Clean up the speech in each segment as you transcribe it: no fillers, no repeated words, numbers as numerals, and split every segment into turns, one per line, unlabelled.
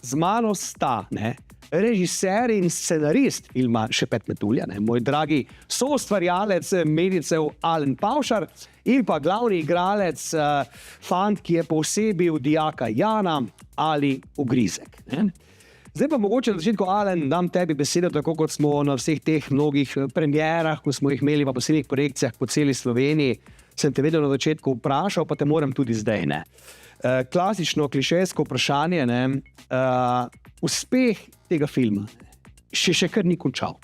z mano sta režiser in scenarist filma Šepet Metulja, moj dragi soustvarjalec Medicev Alen Pavšar in pa glavni igralec, fant, ki je poosebil dijaka Jana ali Ugrizek. Zdaj pa mogoče na začetku, Alen, dam tebi besedo, tako kot smo na vseh teh mnogih premierah, ko smo jih imeli pa posebnih projekcijah po celi Sloveniji, sem te vedno na začetku vprašal, pa te moram tudi zdaj. Klasično, klišejsko vprašanje, uspeh tega filma še kar ni končal.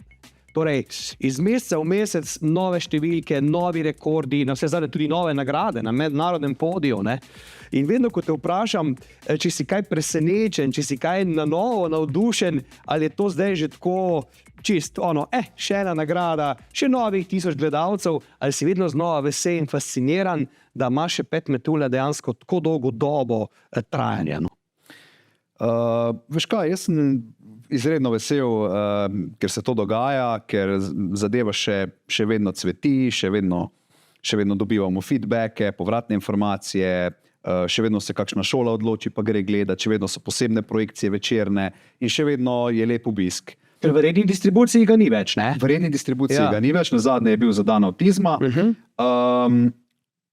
Torej, iz meseca v mesec nove številke, novi rekordi, na vse zadnje tudi nove nagrade na mednarodnem podiju. In vedno, ko te vprašam, če si kaj presenečen, če si kaj na novo navdušen, ali je to zdaj že tako čist, še ena nagrada, še novih 1000 gledalcev, ali si vedno znova vesel in fasciniran, da ima Šepet Metulja dejansko tako dolgo dobo trajanja.
Veš kaj, jaz sem izredno vesel, ker se to dogaja, ker zadeva še vedno cveti, še vedno dobivamo feedbacke, povratne informacije, še vedno se kakšna šola odloči, pa gre gledati, še vedno so posebne projekcije večerne in še vedno je lep obisk.
Ker v redni distribuciji ga ni več, ne?
V redni distribuciji ga ni več, nazadnje je bil za dan avtizma.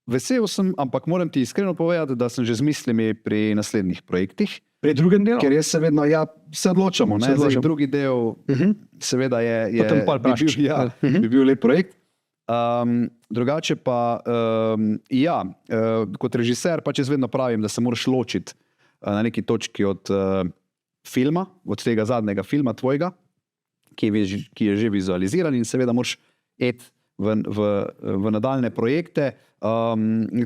Vesel sem, ampak moram ti iskreno povedati, da sem že z mislimi pri naslednjih projektih.
Pri drugem delu?
Ker jaz se vedno, se odločamo. Zdaj, drugi del, seveda bi bil lep projekt. Drugače pa, kot režiser, pač jaz vedno pravim, da se moraš ločiti na neki točki od filma, od tega zadnjega filma tvojega, ki je že vizualiziran in seveda moraš iti v nadaljne projekte.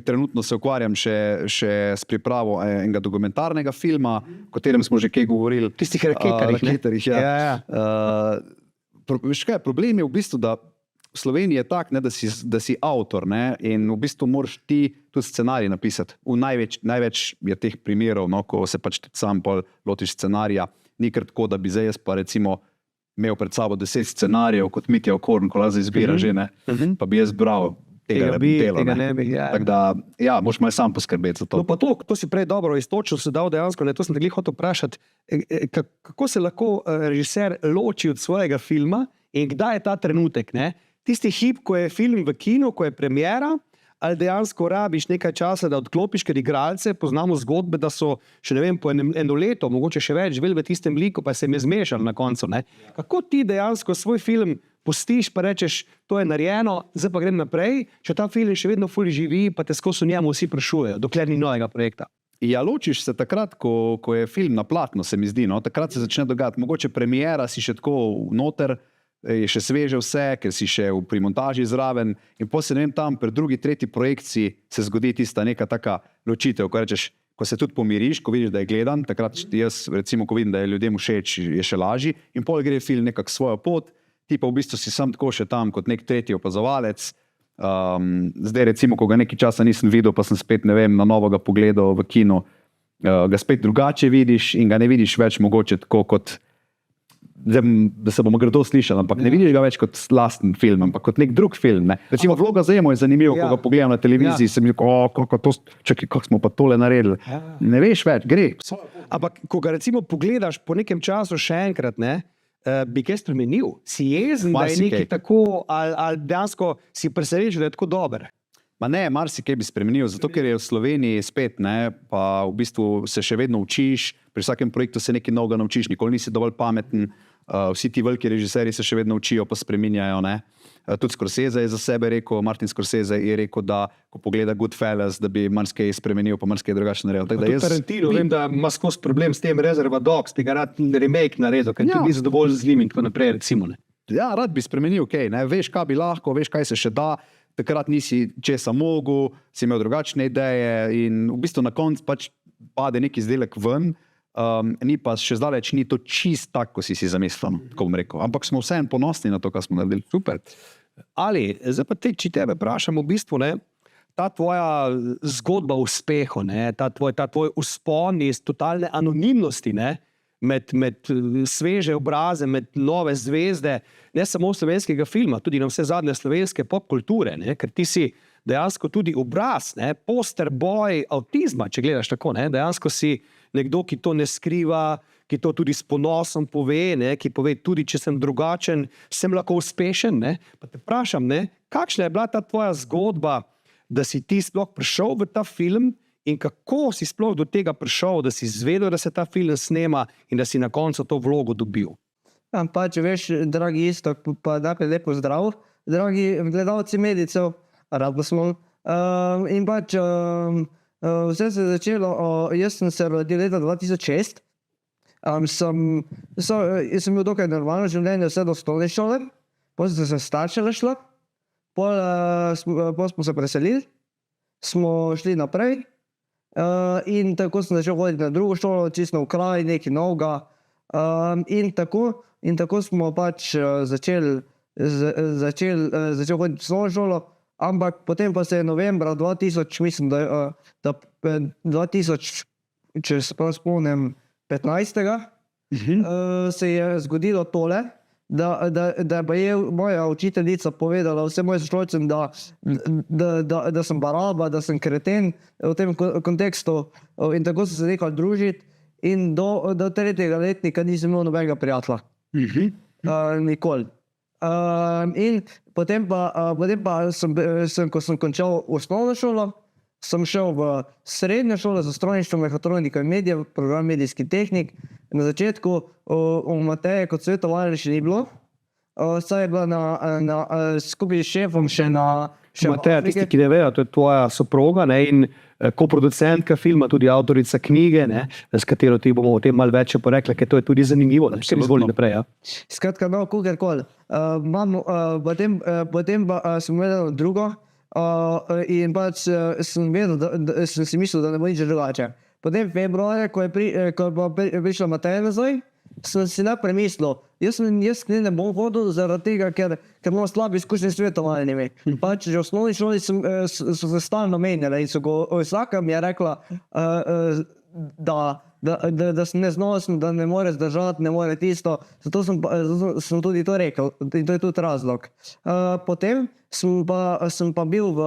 Trenutno se ukvarjam še s pripravo enega dokumentarnega filma, o katerem smo že kaj govorili.
Tistih raketarjih.
Veš kaj, problem je v bistvu, da v Sloveniji je tak, da si avtor, in v bistvu moraš ti tudi scenarij napisati. Največ je teh primerov, ko se pač sam lotiš scenarija. Ni kar tako, da bi zdaj jaz pa recimo imel pred sabo 10 scenarijev, kot Mitja Okorn, ko lahko izbira že, pa bi jaz bral tega ne bi. Tako da, moraš malo sam poskrbeti za to.
No pa to si prej dobro iztočil, se dal dejansko, to sem te glih hotel vprašati, kako se lahko režiser loči od svojega filma in kdaj je ta trenutek, Tisti hip, ko je film v kinu, ko je premiera, ali dejansko rabiš nekaj časa, da odklopiš, ker igralce, poznamo zgodbe, da so še po eno leto, mogoče še več, živeli v tistem liku, pa se jim je zmešalo na koncu. Kako ti dejansko svoj film pustiš, pa rečeš, to je narejeno, zdaj pa grem naprej, če ta film še vedno ful živi, pa te skozi njemu vsi sprašujejo, dokler ni novega projekta?
Ja, ločiš se takrat, ko je film na platno, se mi zdi, takrat se začne dogajati. Mogoče premiera si še tako noter, je še sveže vse, ker si še pri montaži zraven in potem tam pri drugi, tretji projekciji se zgodi tista neka taka ločitev, ko rečeš, ko se tudi pomiriš, ko vidiš, da je gledan, takrat jaz recimo, ko vidim, da je ljudem všeč, je še lažji in pol gre film nekako svojo pot, ti pa v bistvu si sam tako še tam kot nek tretji opazovalec. Zdaj recimo, ko ga nekaj časa nisem videl, pa sem spet, na novo ga pogledal v kinu, ga spet drugače vidiš in ga ne vidiš več mogoče tako kot da se bomo grdo slišali, ampak ne vidiš ga več kot lasten film, ampak kot nek drug film. Recimo Vloga za Emo je zanimivo, ko ga pogledam na televiziji, sem rekel, kako smo pa tole naredili. Ne veš več, gre.
Ampak ko ga recimo pogledaš po nekem času še enkrat, bi kaj spremenil? Si jezen, da je nekaj tako, ali dejansko si presenečen, da je tako dober?
Ma ne, marsikaj bi spremenil, zato ker je v Sloveniji spet, pa v bistvu se še vedno učiš, pri vsakem projektu se nekaj novega naučiš, nikoli nisi dovolj pameten, vsi ti veliki režiserji se še vedno učijo, pa spreminjajo. Tudi Scorsese je za sebe rekel, Martin Scorsese je rekel, da ko pogleda Goodfellas, da bi marsikaj spremenil, pa marsikaj drugače naredil.
Tudi Tarantino, vem, da ima skozi problem s tem Reservoir Dogs, bi ga rad remake naredil, ker ti bi zadovolj z njim in tako naprej, recimo.
Ja, rad bi spremenil, veš, kaj bi lahko, veš, kaj se še da, takrat nisi česa mogel, si imel drugačne ideje in v bistvu na koncu pač pade neki izdelek ven, ni pa še zdaleč ni to čist tak, ko si zamislil, ko bom rekel. Ampak smo vseeno ponosni na to, kar smo naredili.
Super. Ali, zdaj pa če tebe vprašam v bistvu, ta tvoja zgodba o uspehu, ta tvoj vzpon iz totalne anonimnosti, med sveže obraze, med nove zvezde, ne samo slovenskega filma, tudi na vse zadnje slovenske popkulture, ker ti si dejansko tudi obraz, poster boj avtizma, če gledaš tako, dejansko si nekdo, ki to ne skriva, ki to tudi s ponosom pove, ne, ki pove tudi, če sem drugačen, sem lahko uspešen. Ne. Pa te vprašam, ne, kakšna je bila ta tvoja zgodba, da si ti sploh prišel v ta film in kako si sploh do tega prišel, da si izvedel, da se ta film snema in da si na koncu to vlogo dobil.
Pač veš, dragi Iztok, pa najprej lepo zdrav, dragi gledalci Medicev, rado smo. In pač vse se je začelo, jaz sem se rodil leta 2006, jaz sem bil dokaj normalno življenje vse do osnovne šole, potem sem se starše šla, potem smo se preselili, smo šli naprej in tako sem začel hoditi na drugo šolo, čisto v kraj, nekaj novega in tako smo pač začel hoditi v osnovno šolo, ampak potem pa se je novembra 2000, mislim, da 2000, če se prav spomnim, 15. Se je zgodilo tole, da pa je moja učiteljica povedala vsem mojim sošolcem, da sem baraba, da sem kreten v tem kontekstu in tako so se nehali družiti in do 3. letnika nisem imel nobenega prijatelja. Nikoli. In potem pa sem, ko sem končal osnovno šolo, sem šel v srednjo šolo za strojništvo, mehatronika in medije, program medijski tehnik. Na začetku v Mateje kot svetovalne še ni bilo, saj je bila skupaj s šefom še na
Mateja, tisti, ki ne vejo, to je tvoja soproga, ne, in koproducentka filma, tudi avtorica knjige, ne, s katero ti bomo o tem malo več porekli, ker to je tudi zanimivo. Izvoli naprej, ja.
Skratka, no, kakorkoli. Potem pa sem vedel drugo in pač sem vedel, sem si mislil, da ne bo nič drugače. Potem februarja, ko je prišla Mateja nazaj, sem si najprej mislil, jaz ne bom hodil zaradi tega, ker imam slabe izkušnje s svetovalnimi. Pač že v osnovni šoli so se stalno menjali in vsaka mi je rekla, da sem neznosen, da ne more zdržati, ne more tisto, zato sem tudi to rekel in to je tudi razlog. Potem sem pa bil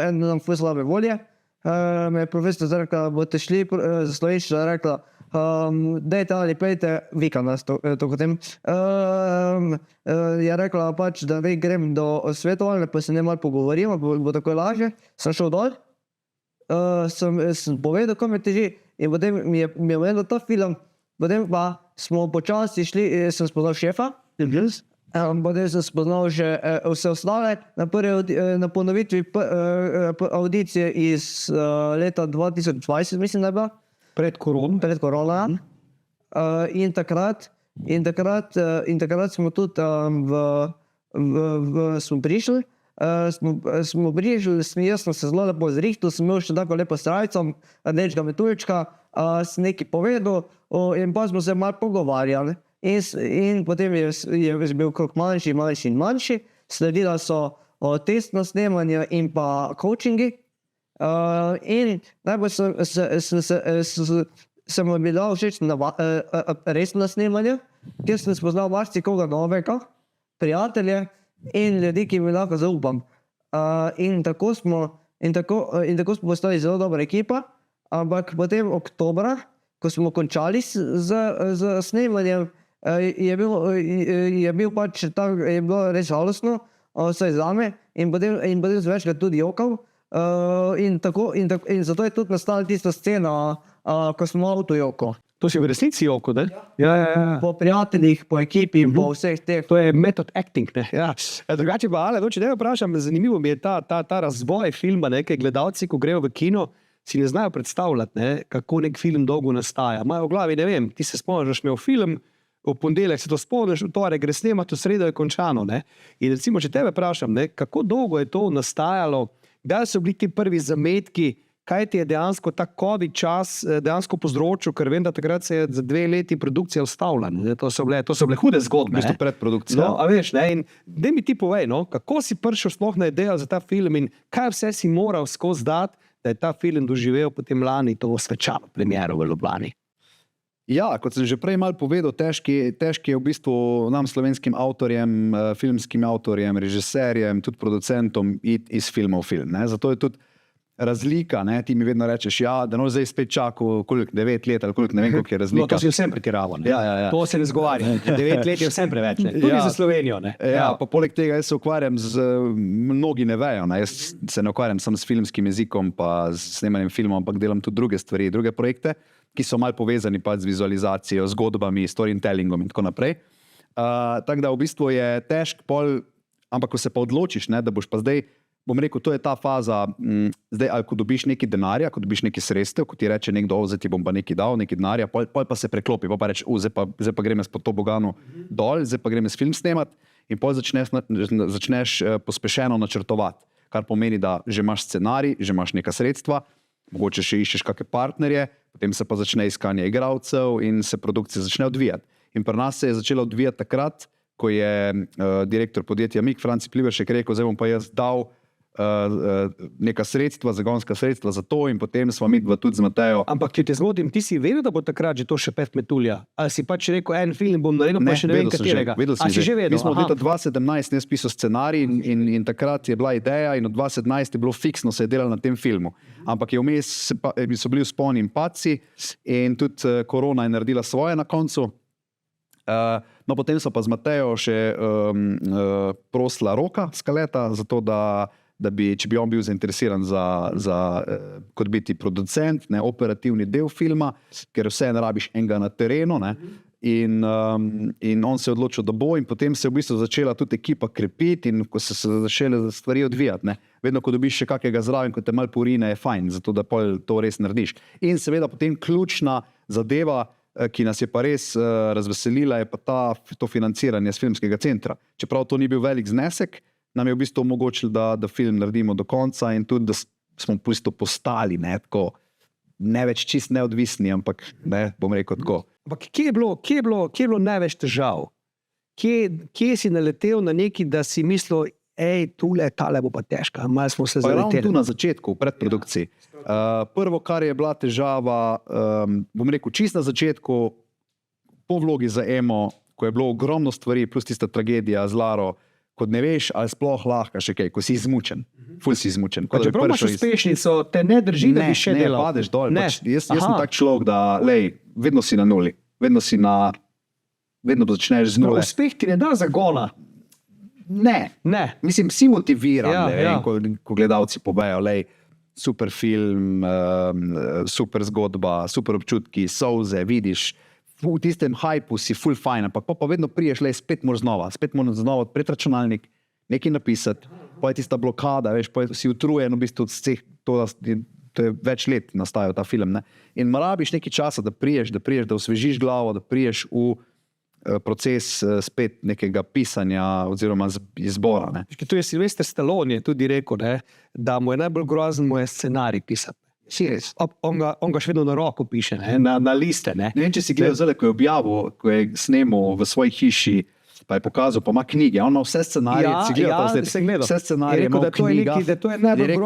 en dan ful slabe volje, me je profesor rekla, boste šli za slovenščino, rekla, dajte ali pejte, vika nas to potem. Je rekla pač, da grem do svetovalne, pa se ne malo pogovorimo, bo tako lažje. Sem šel dol, sem povedal, kaj me teži in potem mi je omenil ta film, potem pa smo počasi šli, sem spoznal šefa, potem sem spoznal že vse ostale, na ponovitvi audicije iz leta 2020, mislim, da je bila.
Pred
korona. In takrat smo tudi smo prišli, jaz sem se zelo lepo zrihtal, sem imel še tako lepo srajco, rdečega metuljčka, sem nekaj povedal in pa smo se malo pogovarjali. In potem je bil krog manjši, sledila so testno snemanje in pa coachingi. In najbolj se mi bila všeč resna snemanja, kjer sem spoznal marsikoga novega, prijatelje in ljudi, ki mi lahko zaupam. In tako smo postali zelo dobra ekipa, ampak potem oktobra, ko smo končali z snemanjem, je bilo res žalostno, vsaj zame, in potem sem večkrat tudi jokal. In zato je tudi nastala tista scena, ko smo avtojoko.
To si v resnici joko, ne? Ja.
Po prijateljih, po ekipi, po vseh teh.
To je method acting, ne? Ja. Drugače pa, Ale, če ne vprašam, zanimivo mi je ta razvoj filma, ne? Ker gledalci, ko grejo v kino, si ne znajo predstavljati, ne? Kako nek film dolgo nastaja. Imajo v glavi, ne vem, ti se spomniš, imel film, v ponedeljek se to spomniš, v torek gre snemati, v sredo je končano, ne? In recimo, če tebe vprašam, ne? Kako dolgo je to nastajalo, kdaj so bili ti prvi zametki, kaj ti je dejansko ta COVID čas dejansko povzročil, ker vem, da takrat se je za 2 leti produkcija ustavila. To so bile hude zgodbe.
V bistvu predprodukcija.
No, a veš, ne? In daj mi ti povej, no, kako si prišel sploh na idejo za ta film in kaj vse si moral skozi dati, da je ta film doživel potem lani to svečano premiero v Ljubljani.
Ja, kot sem že prej malo povedal, težki je v bistvu nam slovenskim avtorjem, filmskim avtorjem, režiserjem, tudi producentom iti iz filma v film. Ne? Zato je tudi razlika, ne, ti mi vedno rečeš, ja, da no zdaj spet čakal, koliko, 9 let ali koliko, ne vem, koliko je razlika.
No, to si vsem pretiraval.
Ja.
To se ne zgovarja. 9 let je vsem preveč. Ne? Tudi za Slovenijo. Ne?
Pa poleg tega jaz se ukvarjam z, mnogi ne vejo, ne, jaz se ne ukvarjam samo s filmskim jezikom pa s snemanjem filmov, ampak delam tudi druge stvari, druge projekte, ki so malo povezani pa z vizualizacijo, zgodbami, storytellingom in tako naprej. Tako da v bistvu je težk pol, ampak ko se pa odločiš, ne, da boš pa zdaj, bom rekel, to je ta faza, zdaj, ali ko dobiš neki denarja, ko dobiš neki sredstev, ko ti reče nekdo, zdaj ti bom pa neki dal, neki denarja, pol pa se preklopi, pa reče, zdaj pa grem jaz po to Boganu dol, zdaj pa grem jaz film snemat in pol začneš pospešeno načrtovati, kar pomeni, da že imaš scenarij, že imaš neka sredstva, mogoče še iščeš kakšne partnerje, potem se pa začne iskanje igralcev in se produkcija začne odvijati. In pri nas se je začela odvijati takrat, ko je direktor podjetja MIG, Franci Pliberšek, rekel, zdaj bom pa jaz dal neka sredstva, zagonska sredstva za to in potem smo mi tudi z Matejo.
Ampak, če te zgodim, ti si vedel, da bo takrat že to še pet metulja? Ali si pač rekel, en film bom naredil, pa še ne vem katerega?
A si že vedel? Mi smo od leta 2017 jaz pisal scenarij in takrat je bila ideja in od 2017 je bilo fiksno, se je delalo na tem filmu. Ampak je vmes so bili vzponi in padci in tudi korona je naredila svoje na koncu. No, potem so pa z Matejo še prosila Roka Skaleta, zato da bi, če bi on bil zainteresiran kot biti producent, ne, operativni del filma, ker vse ne rabiš enega na terenu, ne, in on se je odločil, da bo, in potem se je v bistvu začela tudi ekipa krepiti in ko se začele stvari odvijati, ne. Vedno, ko dobiš še kakega zraven, ko te malo porine, je fajn, zato da pol to res narediš. In seveda potem ključna zadeva, ki nas je pa res razveselila, je pa to financiranje z filmskega centra. Čeprav to ni bil velik znesek, nam je v bistvu omogočilo, da film naredimo do konca in tudi, da smo v bistvu postali, ne, tako, ne več čist neodvisni, ampak ne, bom rekel tako.
Ampak kje je bilo največ težav? Kje si naletel na neki, da si mislil, tale bo pa težka, malo smo se zaleteli?
Ravno tu na začetku, v predprodukciji. Prvo, kar je bila težava, bom rekel, čist na začetku, po vlogi za Emo, ko je bilo ogromno stvari, plus tista tragedija z Laro, kot ne veš, ali sploh lahko še kaj, ko si izmučen. Ful si izmučen.
Čeprav imaš uspešnico, te ne drži, da bi še delal.
Ne, padeš dol. Jaz sem tak človek, da vedno si na nuli. Vedno začneš z nule.
Uspeh ti ne da zagona.
Ne. Mislim, si motiviran, ko gledalci povejo, super film, super zgodba, super občutki, solze, vidiš, v tistem hajpu si ful fajn, ampak pa vedno priješ, spet moraš znova pred računalnik, nekaj napisati, pa je tista blokada, veš, pa si utrujen v bistvu od vseh, to je več let nastajal ta film, ne. In rabiš nekaj časa, da priješ, da osvežiš glavo, da priješ v proces spet nekega pisanja oziroma izbora, ne.
To je Sylvester Stallone je tudi rekel, ne, da mu je najbolj grozen mu je scenarij pisati. On ga še vedno na roko piše, ne, na liste. Ne
vem, če si gledal zdaj, ko je objavil, ko je snemal v svoji hiši, pa je pokazal, pa ima knjige, on ima vse scenarije, vse scenarije ima v knjigah.
Da to je najbolj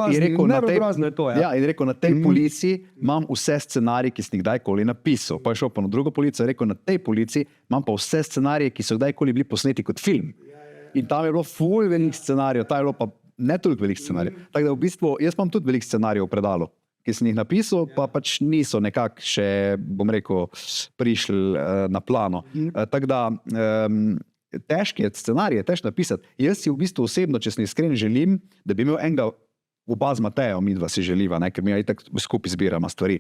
grozno je to.
Ja, in rekel, na tej polici imam vse scenarije, ki sem jih kdajkoli napisal. Pa je šel pa na drugo policijo, rekel, na tej polici imam pa vse scenarije, ki so kdajkoli bili posneti kot film. In tam je bilo ful velik scenarijev, tam je bilo pa ne toliko velik scenarijev. Tako da v bistvu, jaz imam tudi velik scenarijev v predalu, ki sem jih napisal, pa pač niso nekako še, bom rekel, prišli na plano. Tako da težki je scenarij, težko napisati. Jaz si v bistvu osebno, če sem iskren, želim, da bi imel enega, oba z Matejo, midva si želiva, ne, ker mi itak skupaj zbiramo stvari,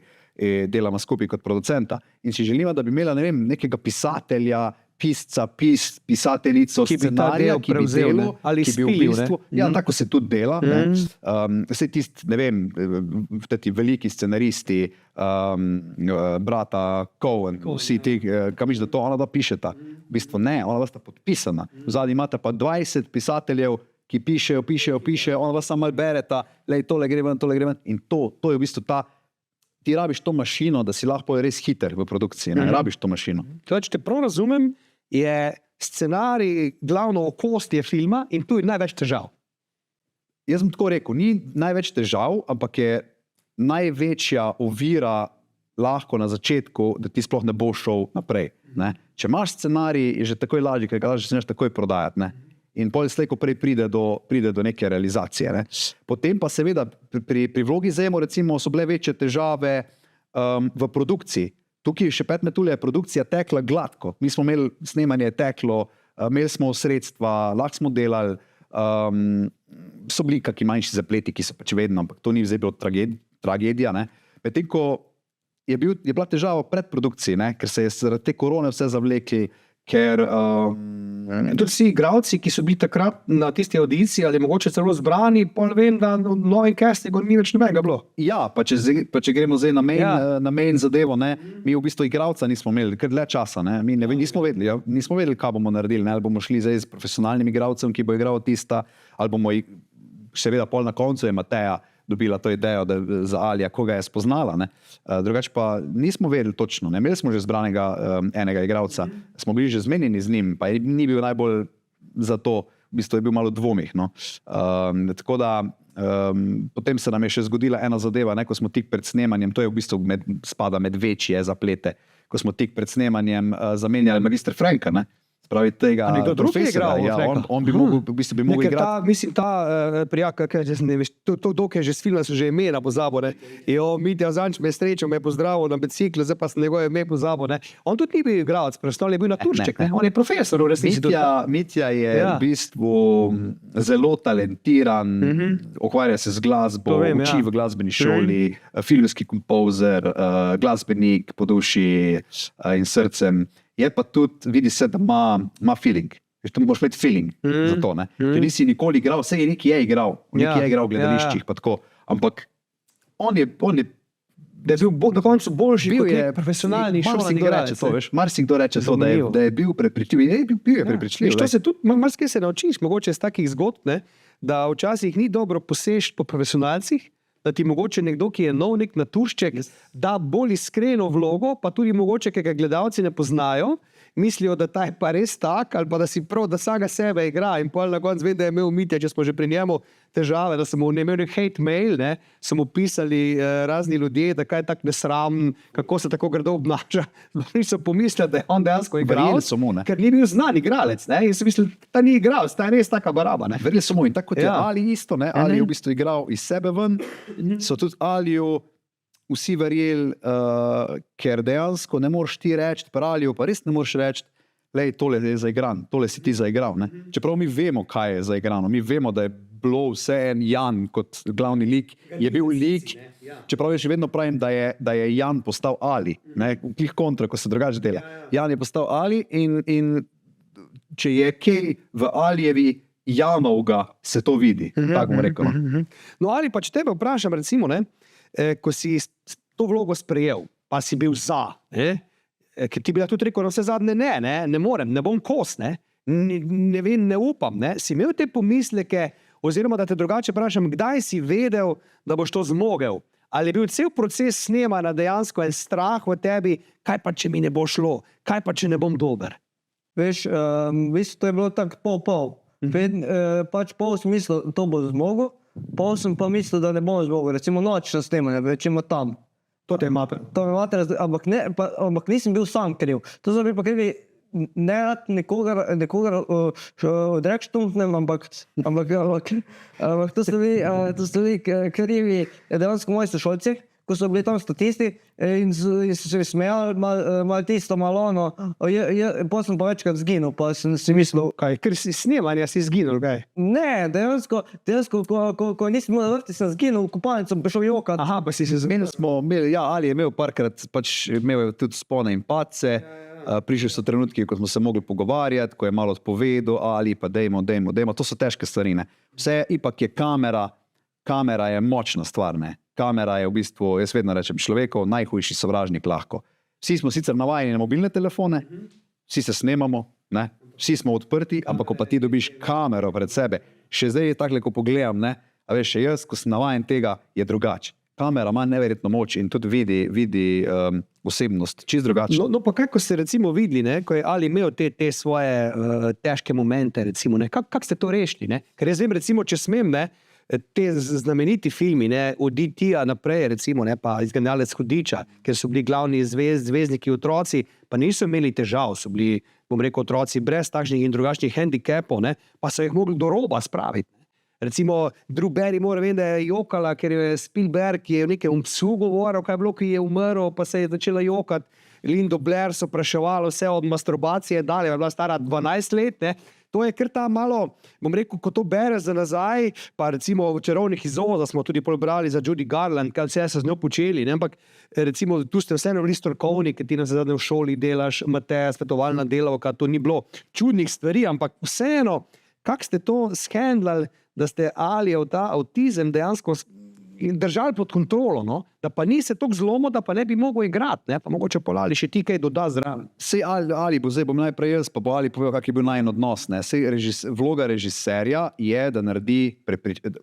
delamo skupaj kot producenta in si želiva, da bi imela, ne vem, nekega pisatelja, pisateljico scenarija, ki bi delal,
ali
ki bi v bistvu, ja, tako se tudi dela, vse tisti, ne vem, ti veliki scenaristi, brata Coen, vsi ti, kam miš, da to ona da pišeta, v bistvu ne, ona da sta podpisana, v zadnji imate pa 20 pisateljev, ki pišejo, ona da samo malo bereta, tole gre ven, in to je v bistvu ti rabiš to mašino, da si lahko res hiter v produkciji, ne rabiš to mašino.
Če te prav razumem, je scenarij glavno okostje filma in tu je največ težav.
Jaz bom tako rekel, ni največ težav, ampak je največja ovira lahko na začetku, da ti sploh ne bo šel naprej. Ne? Če imaš scenarij, je že takoj lažje, ker ga začneš takoj prodajati. Ne? in pol slej, ko prej pride do neke realizacije. Ne. Potem pa seveda pri vlogi Zemo recimo so bile večje težave v produkciji. Tukaj še Pet metulje je produkcija tekla gladko. Mi smo imeli snemanje teklo, imeli smo sredstva, lahko smo delali, so bili kakšni manjši zapleti, ki so pač vedno, ampak to ni zdaj bilo tragedija. Ne. Medtem ko je bila težava v predprodukciji, ne, ker se je zaradi te korone vse zavlekli, ker
tudi vsi igralci, ki so bili takrat na tisti audiciji ali mogoče celo zbrani, pol vem, da v novem castingu ni več nobenega bilo.
ja, pa če gremo zdaj na main zadevo, ne, mi v bistvu igralca nismo imeli kar dlje časa, ne, mi nismo vedeli, kaj bomo naredili, ne, ali bomo šli zdaj s profesionalnim igralcem, ki bo igral tista, ali bomo seveda pol na koncu je Mateja dobila to idejo za Alija, koga je spoznala. Ne. Drugače pa nismo vedeli točno. Ne. Imeli smo že zbranega enega igralca, smo bili že zmenjeni z njim, pa ni bil najbolj za to, v bistvu je bil malo dvomih. No. Tako da potem se nam je še zgodila ena zadeva, ne, ko smo tik pred snemanjem, to je v bistvu spada med večje zaplete, ko smo tik pred snemanjem zamenjali magister Franka, ne. Pravi tega profesora, ja, on bi mogel, v bistvu bi mogel igrati.
Mislim, ta prijak, dokaj že s filma so že imena pozabil, ne. Mitja Zanč me je srečal, me je pozdravil na biciklu, zdaj pa sem njegove ime pozabil, ne. On tudi ni bil igralec, preostali je bil naturšček, ne. On je profesor v resnici.
Mitja je v bistvu zelo talentiran, ukvarja se z glasbo, uči v glasbeni šoli, filmski kompozer, glasbenik po duši in srcem. Je pa tudi, vidi se, da ima feeling. Tu moraš imeti feeling za to. Ne? Če nisi nikoli igral, vse je nekaj igral. Nekaj je igral v gledališčih, pa tako. Ampak on je
da je bil na koncu boljši, kot je profesionalni šolski igralec.
Marsikdo reče to, da je bil prepričljiv. Bil je prepričljiv.
To se tudi, marsikaj se naučiš, mogoče iz takih zgodb, ne? Da včasih ni dobro poseči po profesionalcih, da ti mogoče nekdo, ki je nov nek naturšček, da bolj iskreno vlogo, pa tudi mogoče, ki ga gledalci ne poznajo, mislijo, da ta je pa res tak, ali pa da si prav, da vsega sebe igra. In pol na koncu vem, da je imel Mitja, če smo že pri njemu težave, da so mu imeli hate mail, ne, so mu pisali razni ljudje, da kaj je tak nesramen, kako se tako grdo obnaša. Niso pomislili, da je on dejansko igralec, ker ni bil znan igralec, ne, in so mislili, da ni igralec, ta je res taka baraba, ne.
Verjeli so mu in tako kot je Ali isto, ne, Ali je v bistvu igral iz sebe ven, so tudi Aliju vsi verjeli, ker dejansko ne moreš ti reči, pa Aliju pa res ne moreš reči, lej, tole je zaigran, tole si ti zaigral, ne. Čeprav mi vemo, kaj je zaigrano, mi vemo, da je bilo vse en Jan kot glavni lik, je bil lik, čeprav jaz še vedno pravim, da je Jan postal Ali, ne, klih kontra, ko se drugače dela. Jan je postal Ali in če je kaj v Alijevi Janovga, se to vidi, tako bom rekel.
No, Ali pa če tebe vprašam, recimo, ne, ko si to vlogo sprejel, pa si bil za, ne, ker ti bi tudi rekel, na vse zadnje ne morem, ne bom kos, ne vem, ne upam, ne, si imel te pomisleke, oziroma da te drugače vprašam, kdaj si vedel, da boš to zmogel? Ali je bil cel proces snemanja dejansko en strah v tebi, kaj pa, če mi ne bo šlo, kaj pa, če ne bom dober?
Veš, to je bilo tako pol. Pač pol sem mislil, to bo zmogel, pol sem pa mislil, da ne bom zmogel. Recimo nočno snemanje, recimo tam.
To te je mater.
Ampak nisem bil sam kriv. To so bili pa krivi ne rad nekoga odrekštumfnem, ampak to so bili krivi dejansko moji sošolci, ko so bili tam statisti in so se smejali malo tisto, malo ono. Pa sem pa večkrat zginil, pa sem si mislil...
Kaj, ker si snemanja si zginil, kaj?
Ne, dejansko, ko nisem imel vrti, sem zginil, v kopalnico sem prišel jokat.
Aha, pa si se zmenil.
Ali je imel parkrat, pač imel tudi spone in padce, prišli so trenutki, ko smo se mogli pogovarjati, ko je malo odpovedal, Ali pa dejmo, to so težke stvari, ne. Vse, ipak je kamera je močna stvar, ne. Kamera je v bistvu, jaz vedno rečem, človekov najhujši sovražnik lahko. Vsi smo sicer navajeni na mobilne telefone, vsi se snemamo, ne, vsi smo odprti, ampak ko pa ti dobiš kamero pred sebe, še zdaj je takle, ko pogledam, ne, a veš, še jaz, ko sem navajen tega, je drugače. Kamera ima neverjetno moč in tudi vidi osebnost, čist drugačno.
No pa kaj, ko ste recimo videli, ne, ko je Ali imel te svoje težke momente, recimo, ne, kako ste to rešili, ne? Ker jaz vem, recimo, če smem, ne, te znameniti filmi, ne, od E.T.-ja naprej, recimo, ne, pa Izganjalec hudiča, ker so bili glavni zvezdniki otroci, pa niso imeli težav, so bili bom rekel, otroci brez takšnih in drugačnih handicapov, ne, pa so jih mogli do roba spraviti. Recimo, Drew Barrymore, vem, da je jokala, ker je Spielberg, ki je v nekem psu govoril, kaj je bilo, ki je umrl, pa se je začela jokati. Lindo Blair so vpraševali vse od masturbacije dalje, je bila stara 12 let, ne. To je kar ta malo, bom rekel, ko to bereš za nazaj, pa recimo v Čarovnih iz Oza smo tudi prebrali za Judy Garland, kaj vse so z njo počeli, ne, ampak recimo tu ste vseeno bili strokovni, ker ti na zadnje v šoli delaš, imate svetovalna delavka, to ni bilo čudnih stvari, ampak vseeno, kako ste to shendlali, da ste Alijev ta avtizem dejansko držali pod kontrolo, no? Da pa ni se toliko zlomil, da pa ne bi mogel igrati, ne? Pa mogoče polali še ti kaj doda zraven.
Sej Ali bo zdaj, bom najprej jaz, pa bo Ali povedal, kak je bil najin odnos. Ne? Sej vloga režiserja je, da naredi,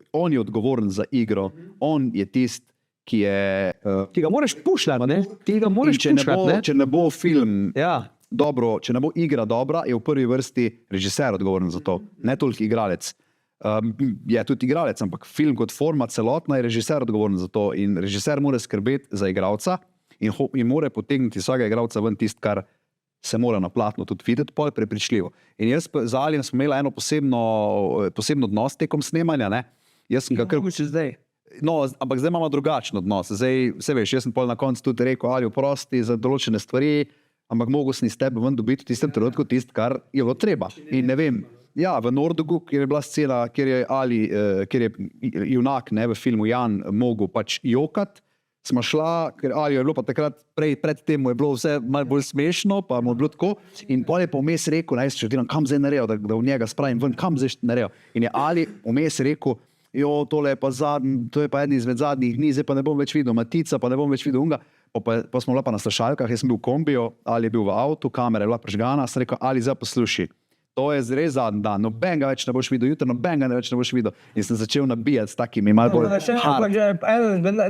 on je odgovoren za igro, on je tist, ki je...
Ti ga moraš pušljati, ne? Ti ga moraš pušljati, ne?
Če ne bo film
Ja.
dobro, če ne bo igra dobra, je v prvi vrsti režiser odgovoren za to, ne toliko igralec. Je tudi igralec, ampak film kot forma celotna je režiser odgovoren za to in režiser mora skrbeti za igralca in mora potegniti vsakega igralca ven tist, kar se mora na platnu tudi videti, pol prepričljivo. In jaz z Alijem smo imeli eno posebno odnos tekom snemanja, ne. Jaz sem ga kar...
zdaj.
No, ampak zdaj imamo drugačen odnos. Zdaj, vse veš, jaz sem pol na koncu tudi rekel, Ali, oprosti za določene stvari, ampak mogel sem iz tebe ven dobiti v tistem trenutku tist, kar je bilo treba. In ne vem, ja, v Nordogu, kjer je bila scena, kjer je Ali, kjer je junak, ne, v filmu Jan mogel pač jokat, smo šla, ker Ali je bilo pa takrat pred tem mu je bilo vse malo bolj smešno, pa mu je bilo tako, in pol je pa vmes rekel, naj se čudim, kam zdaj naredil, da v njega spravim ven, kam zdaj naredil. In je Ali vmes rekel, tole je pa to je pa eden izmed zadnjih dni, zdaj pa ne bom več videl Matica, pa ne bom več videl unga. Pa smo bila pa na slušalkah, jaz sem bil v kombiju, Ali je bil v avtu, kamera je bila prižgana, sem rekel, Ali, zdaj posluši. To je res zadnji dan, nobenega več ne boš videl, jutri nobenega več ne boš videl. In sem začel nabijati s takimi malo bolj hard.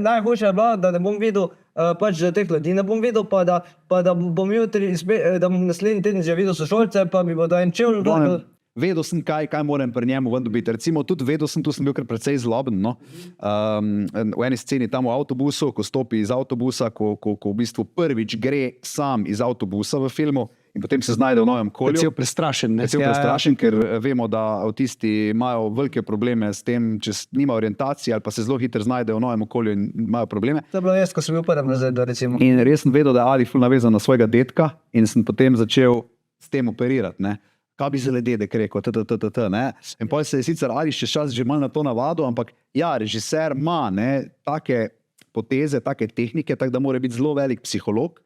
Najboljše je bilo, da ne bom videl, pač da teh ljudi ne bom videl, pa da bom jutri, da bom naslednji teden že videl sošolce, pa mi bodo en čevl.
Vedel sem, kaj moram pri njemu ven dobiti. Recimo tudi vedel sem, tu sem bil kar precej zloben, no. V eni sceni tam v avtobusu, ko stopi iz avtobusa, ko v bistvu prvič gre sam iz avtobusa v filmu in potem se znajde v novem okolju.
Cel prestrašen, ne?
Cel prestrašen, ker vemo, da avtisti imajo velike probleme s tem, če nima orientacije ali pa se zelo hitro znajdejo v novem okolju in imajo probleme.
To je bilo jaz, ko sem bil prvem razredu, recimo.
In res sem vedel, da je Ali ful navezan na svojega dedka in sem potem začel s tem operirati, ne. Kaj bi zdaj dedek rekel, ne. In potem se je sicer Ali še čas že malo na to navadil, ampak ja, režiser ima, ne, take poteze, take tehnike, tako da mora biti zelo velik psiholog,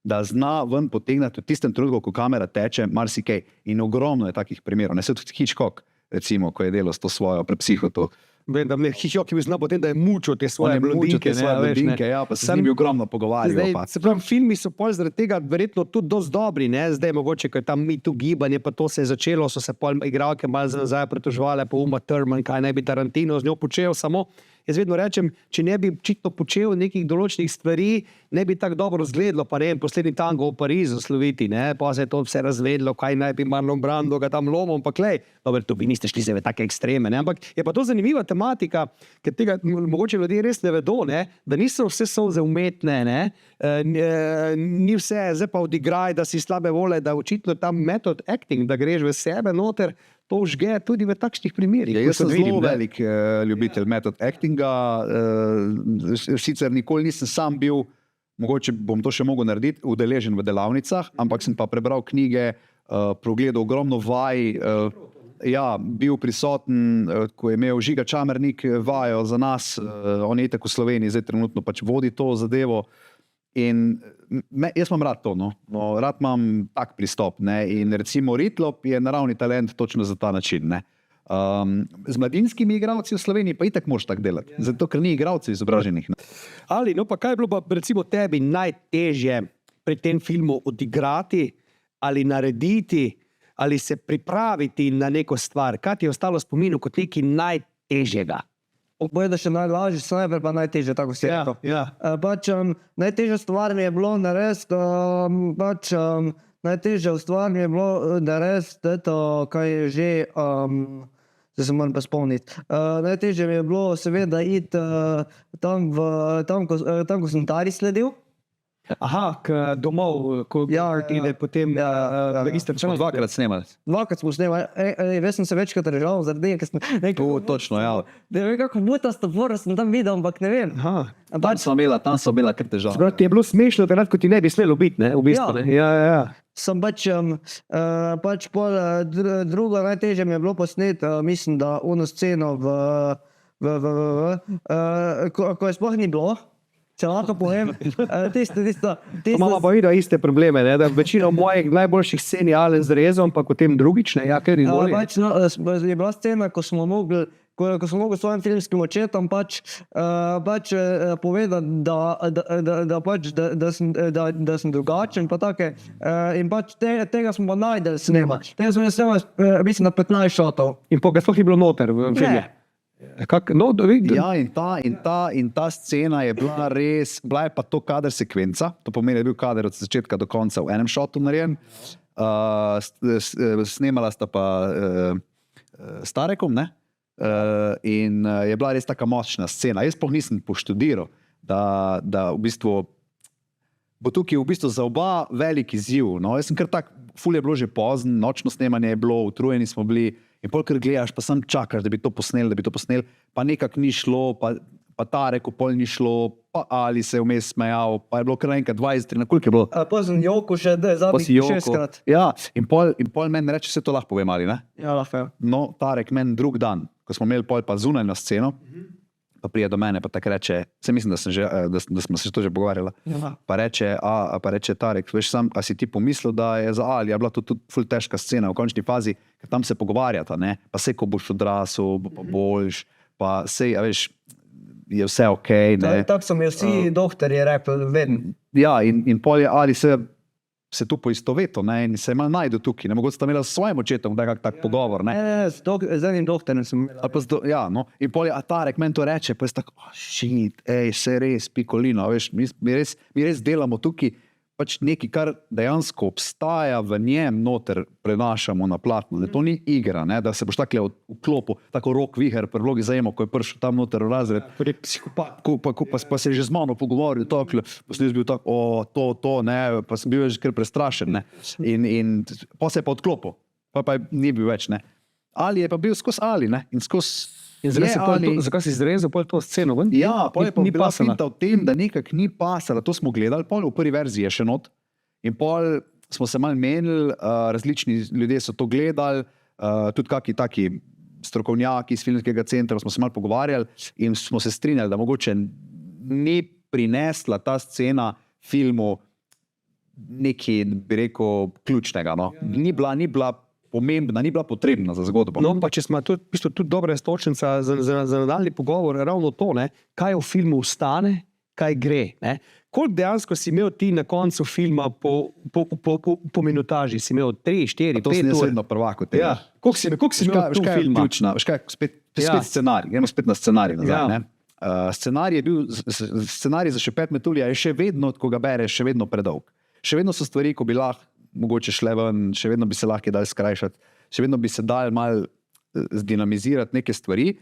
da zna ven potegnati v tistem trenutku, ko kamera teče, marsikaj. In ogromno je takih primerov. Ne, se tudi Hitchcock, recimo, ko je delal s to svojo prepsihoto.
Vem, da Hitchcock je bil znal potem, da je mučil te svoje blondinke.
Ja, pa se z njimi ogromno pogovarjal.
Se pravi, filmi so pol zaradi tega verjetno tudi dosti dobri, ne? Zdaj mogoče, ko je tam Me Too gibanje, pa to se je začelo, so se pol igralke malo za nazaj pritoževale, pa Uma Thurman, kaj naj bi Tarantino z njo počel, samo jaz vedno rečem, če ne bi očitno počel nekih določenih stvari, ne bi tako dobro izgledalo, pa ne vem, Poslednji tango v Parizu sloviti, ne, pa se je to vse razvedlo, kaj naj bi Marlon Brando ga tam lomil, pa klej, dobro, to bi niste šli zdaj v take ekstreme, ne, ampak je pa to zanimiva tematika, ker tega mogoče ljudje res ne vedo, ne, da niso vse solze umetne, ne, ni vse, zdaj pa odigraj, da si slabe vole, da očitno tam method acting, da greš v sebe noter, to žge tudi v takšnih primerih.
Ja, jaz sem zelo velik ljubitelj method actinga, sicer nikoli nisem sam bil, mogoče bom to še mogel narediti, udeležen v delavnicah, ampak sem pa prebral knjige, pogledal ogromno vaj, bil prisoten, ko je imel Žiga Čamernik vajo za nas, on je itak v Sloveniji, zdaj trenutno pač vodi to zadevo. In jaz imam rad to, no, rad imam tak pristop, ne, in recimo Ritlop je naravni talent točno za ta način, ne. Z mladinskimi igralci v Sloveniji pa itak moraš tako delati, zato ker ni igralcev izobraženih. Ne.
Ali, no pa kaj je bilo pa recimo tebi najtežje pri tem filmu odigrati ali narediti ali se pripraviti na neko stvar? Kaj ti je ostalo v spominu kot nekaj najtežjega?
Boje, da še najlažje, snajper pa najtežje, tako si rekel. Pač najtežja stvar mi je bilo narediti, najtežja stvar mi je bilo narediti to, kaj je že, zdaj se moram pa spomniti. Najtežje mi je bilo seveda iti tam, ko sem Tari sledil.
Aha, domov, ko ide potem v isti čas.
Dvakrat snemali.
Dvakrat smo snemali, res sem se večkrat režal, zaradi tega, ker sem rekel,
Točno, ja.
da je kako mutasto fora sem tam videl, ampak ne vem.
Aha.
Tam so imela kar težave.
Zgoraj ti je bilo smešno, takrat, ko ti ne bi smelo biti, ne? V bistvu, ne? Ja.
Sem pač pol, drugo najtežje mi je bilo posneti, mislim, da ono sceno ko je sploh ni bilo, če lahko povem, tisto.
Imamo pa videl iste probleme, ne? Da večino mojih najboljših scen je Alen zrezal, ampak potem drugič, ne? Ja, ker izvoli.
Pač, no, je bila scena, ko smo mogli svojim filmskim očetom povedati, da sem drugačen, pa take, in pač tega smo pa najdeli snemati. Tega smo snemali, mislim, na 15 šotov.
In pa ga sploh ni bilo noter v filmu.
Ja, in ta scena je bila res, bila je pa to kader sekvenca, to pomeni, da je bil kader od začetka do konca v enem šotu narejen. Snemala sta pa s Tarekom, ne? In je bila res taka močna scena. Jaz sploh nisem poštudiral, da v bistvu bo tukaj v bistvu za oba velik izziv. No, jaz sem kar tak, ful je bilo že pozno, nočno snemanje je bilo, utrujeni smo bili. In pol, ker gledaš, pa sam čakaš, da bi to posnel, pa nekako ni šlo, pa Tarek pol ni šlo, pa Ali se je vmes smejal, pa je bilo kar enkrat 20, koliko je bilo?
Pa sem Joko še zadnjih 6-krat.
Ja, in pol meni reče, vse to lahko povem, Ali, ne?
Ja, lahko.
No, Tarek meni drug dan, ko smo imeli pol pa zunaj na sceno, pa prije do mene, pa tako reče, se mislim, da smo se to že pogovarjali, pa reče Tarek, veš sam, a si ti pomislil, da je za Ali, je bila to tudi ful težka scena v končni fazi, ker tam se pogovarjata, ne, pa sej, ko boš odrasel, pa boljš, pa sej, a veš, je vse okej, ne.
Tako so mi vsi doktorji rekli, vedno.
Ja, in pol je Ali se tu poistovetil, ne, in se je malo najdel tukaj, ne, mogoče sta imela s svojim očetom tak pogovor, ne.
Z enim doktorjem sem imel.
Ja, no, in pol je Tarek meni to reče, pa je tako, shit, se res, Pikolino, veš, mi res delamo tukaj, pač nekaj, kar dejansko obstaja v njem noter prenašamo na platno, da to ni igra, ne, da se boš takle vklopil, tako Rok Viher pri Vlogi za Emo, ko je prišel tam noter v razred, pa se je že z mano pogovoril, takle, pa sem jaz bil tako, to, ne, pa sem bil že kar prestrašen, ne, in pa se je pa odklopil, pa ni bil več, ne. Ali je pa bil skozi Ali, ne, in skozi
Zakaj si izrezal to sceno?
Ja, pol je pa bila finta v tem, da nekak ni pasala, to smo gledali, pol v prvi verziji je še not, in pol smo se malo menili, različni ljudje so to gledali, tudi kakšni taki strokovnjaki iz filmskega centra, smo se malo pogovarjali in smo se strinjali, da mogoče ni prinesla ta scena filmu nekaj, bi rekel, ključnega, no. Ni bila pomembna, ni bila potrebna za zgodbo.
No, pa če smo tudi dobra istočnica za nadaljni pogovor, ravno to, ne, kaj v filmu ostane, kaj gre, ne. Koliko dejansko si imel ti na koncu filma po minutaži? Si imel 3, 4, 5 ur?
To sem jaz vedno prvak v tem.
Ja. Koliko si imel tu filma?
Veš kaj, spet scenarij, gremo spet na scenarij nazaj, ne. Scenarij za Šepet Metulja je še vedno, ko ga bereš, še vedno predolg. Še vedno so stvari, ko bi lahko mogoče šle ven, še vedno bi se lahko dal skrajšati, še vedno bi se dal malo zdinamizirati neke stvari,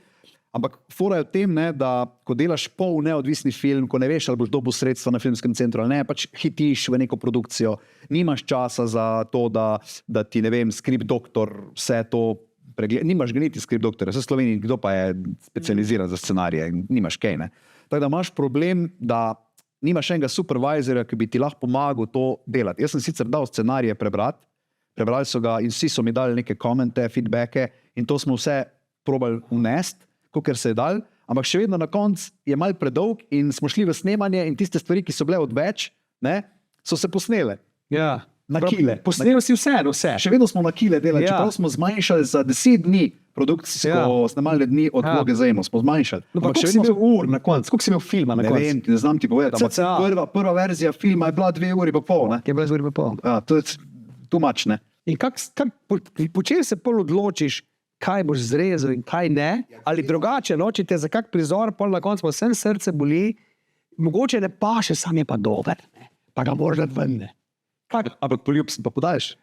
ampak fora je v tem, ne, da ko delaš pol neodvisni film, ko ne veš, ali boš dobil sredstva na filmskem centru ali ne, pač hitiš v neko produkcijo, nimaš časa za to, da ti, ne vem, skript doktor vse to pregleda, nimaš ga niti skript doktorja, v Sloveniji kdo pa je specializiran za scenarije, nimaš kaj, ne. Tako da imaš problem, da nimaš enega supervizorja, ki bi ti lahko pomagal to delati. Jaz sem sicer dal scenarije prebrali so ga in vsi so mi dali neke komente, feedbacke in to smo vse probali vnesti, kolikor se je dal, ampak še vedno na koncu je malo predolg in smo šli v snemanje in tiste stvari, ki so bile odveč, ne, so se posnele.
Ja.
Na kile.
Posnel si vse.
Še vedno smo na kile delali, čeprav smo zmanjšali za 10 dni produkcijsko snemalne dni od Vloge za Emo, smo zmanjšali.
No, koliko si imel ur na koncu? Koliko si imel filma na koncu?
Ne vem, ne znam ti povedati, ampak prva verzija filma je bila 2 uri pa pol, ne?
Je bila 2 uri pa pol.
Ja, to je too much, ne?
In po čem se pol odločiš, kaj boš zrezal in kaj ne? Ali drugače, no, če te za kak prizor pol na koncu vsem srce boli, mogoče ne paše, sam je pa dober, ne? Pa ga moraš dati ven, ne?
Ampak poljubcem pa podaljš.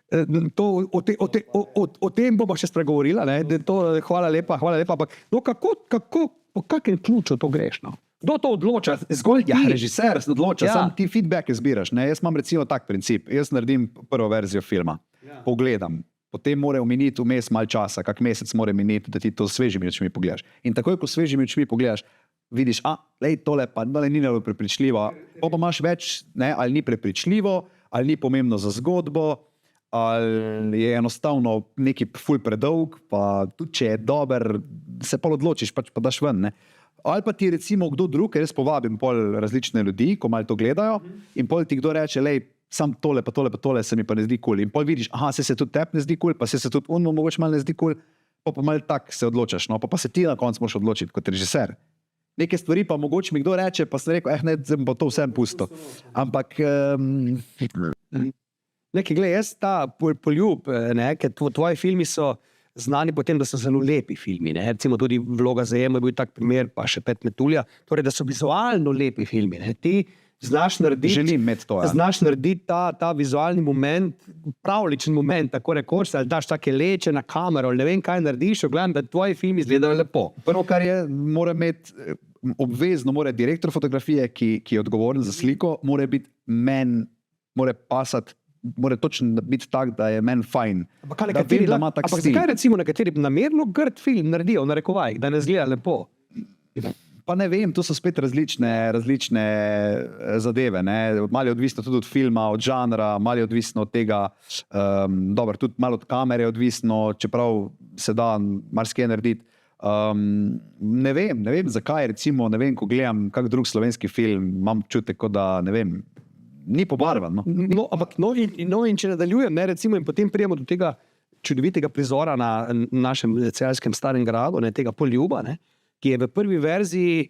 O tem bomo še spregovorila, ne? Hvala lepa, ampak no, po kakem ključu to greš, no? Kdo to odloča? Zgolj
Ja,
ti.
režiser se odloča,
Ja.
sam ti feedbacke zbiraš. Ne? Jaz imam recimo tak princip. Jaz naredim prvo verzijo filma, pogledam, potem mora miniti vmes malo časa, kak mesec mora miniti, da ti to s svežimi očmi pogledaš. In takoj, ko s svežimi očmi pogledaš, vidiš, lej, tole pa ni najbolj prepričljivo. Pa imaš več, ne, ali ni prepričljivo, ali ni pomembno za zgodbo, ali je enostavno neki ful predolg, pa tudi če je dober, se pa odločiš, pač pa daš ven. Ne. Ali pa ti recimo kdo drug, ker jaz povabim pol različne ljudi, ko malo to gledajo, in pol ti kdo reče, lej, sam tole, pa tole, pa tole se mi pa ne zdi kul. In pol vidiš, aha, se tudi tebi ne zdi kul, pa se tudi ono mogoče malo ne zdi kul, pa malo tak se odločaš, no, pa se ti na koncu moraš odločiti kot režiser. Neke stvari pa mogoče mi kdo reče, pa sem rekel, ne, zdaj bo to vsem pusto. Ampak
Nekaj, gled, jaz ta poljub, ne, ker tvoji filmi so znani po tem, da so zelo lepi filmi. Ne. Recimo tudi Vloga zajema je bil tak primer, pa še Pet metulja. Torej, da so vizualno lepi filmi. Ne. Ti znaš narediti,
želim imeti to. Ja.
znaš narediti ta vizualni moment, pravličen moment, tako rekoč, ali daš take leče na kamero, ali ne vem, kaj narediš, gledam, da tvoji filmi izgledajo lepo.
Prvo, kar je, mora imeti obvezno, mora direktor fotografije, ki je odgovoren za sliko, mora biti mora pasati, mora točno biti tak, da je meni fajn. Da vem, da ima tak
ampak
stil.
zakaj recimo nekateri namerno grd film naredijo, v narekovajih, da ne zgleda lepo?
Pa ne vem, to so spet različne zadeve. Ne? Malo je odvisno tudi od filma, od žanra, malo je odvisno od tega, dobro, tudi malo od kamere je odvisno, čeprav se da marsikaj narediti. Ne vem, zakaj, recimo, ne vem, ko gledam kak drug slovenski film, imam čutek, kot da, ne vem, ni pobarvan. No?
In če nadaljujem, ne, recimo, in potem prijemo do tega čudovitega prizora na našem celjskem Starem gradu, ne, tega poljuba, ne, ki je v prvi verziji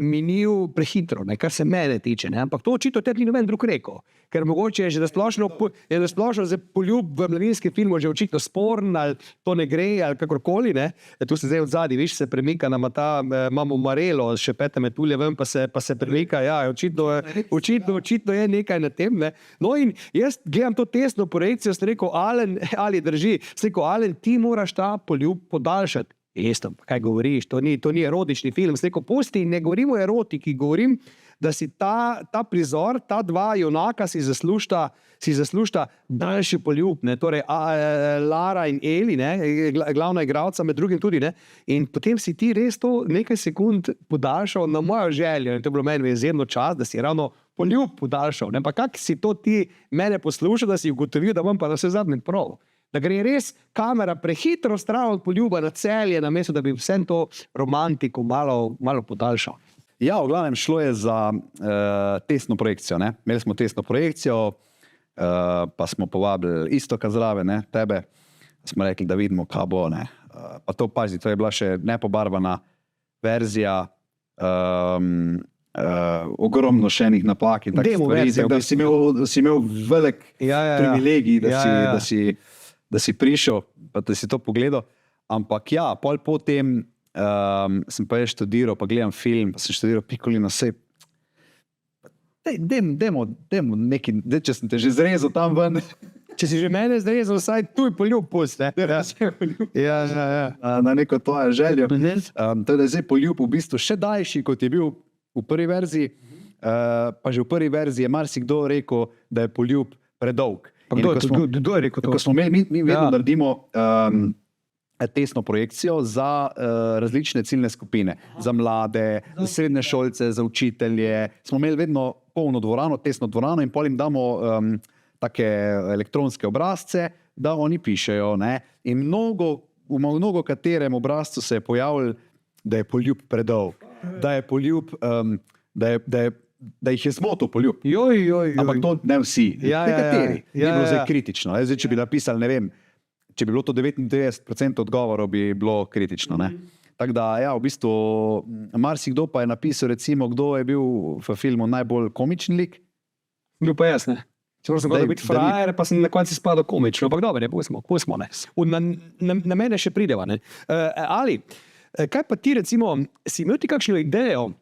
minil prehitro, ne, kar se mene tiče. Ne, ampak to očitno tebi ni noben drug rekel. Ker mogoče je že splošno za poljub v mladinskem filmu že očitno sporn, ali to ne gre, ali kakorkoli. Ne. Tu se zdaj od zadaj, viš, se premika nam imamo Marelo, še Pete metulje ven, pa se premika. Ja, očitno je nekaj na tem. Ne. No in jaz gledam to testno projekcijo, sem rekel, Alen, ali drži, sem rekel, Alen, ti moraš ta poljub podaljšati. Jestem, kaj govoriš, to ni erotični film. Sem rekel, pusti, ne govorim o erotiki, govorim, da si ta prizor, ta dva junaka si zaslužta daljši poljub. Ne? Torej, Lara in Eli, ne? Glavna igralca, med drugim tudi. Ne? In potem si ti res to nekaj sekund podaljšal na mojo željo. In to je bilo meni izjemno čas, da si ravno poljub podaljšal. Ne? Pa kak si to ti mene poslušal, da si ugotovil, da bom pa na vse zadnje prav. Da gre res kamera prehitro stran od poljuba na Celje, namesto da bi vsem to romantiko malo podaljšal.
Ja, v glavnem šlo je za testno projekcijo. Ne? Imeli smo testno projekcijo, pa smo povabili Iztoka zraven, ne, tebe. Smo rekli, da vidimo, kaj bo. Ne. Pa to pazi, to je bila še nepobarvana verzija, ogromno še enih napak in takih stvari, da si imel velik privilegij, da si prišel, pa da si to pogledal. Ampak ja, potem sem pa jaz študiral, pa gledam film, pa sem študiral Piccolino, sej dajmo neki, če sem te že zrezal tam ven.
Če si že mene zrezal, vsaj tuj poljub pust, ne? Ja.
Na neko tvojo željo. To je, da je zdaj poljub v bistvu še daljši, kot je bil v prvi verziji, pa že v prvi verziji je marsikdo rekel, da je poljub predolg.
Kdo je rekel to?
Ko smo imeli, mi vedno naredimo testno projekcijo za različne ciljne skupine, za mlade, za srednje šolce, za učitelje. Smo imeli vedno polno dvorano, testno dvorano in potem jim damo take elektronske obrazce, da oni pišejo. Ne? In v mnogo katerem obrazcu se je pojavil, da je poljub predolg, da je poljub, da jih je zmotil poljub. Ampak to ne vsi, nekateri. Ni bilo zdaj kritično. Zdaj, če bi napisali, ne vem, če bi bilo to 99% odgovorov, bi bilo kritično. Ne? Tako da, ja, v bistvu, marsikdo pa je napisal, recimo, kdo je bil v filmu najbolj komičen lik.
Bil pa jaz, ne. Čeprav sem hodil biti frajer, pa sem na konci spadal komično. Ampak dobro, pustimo, ne. Na mene še prideva, ne. Ali, kaj pa ti, recimo, si imel ti kakšno idejo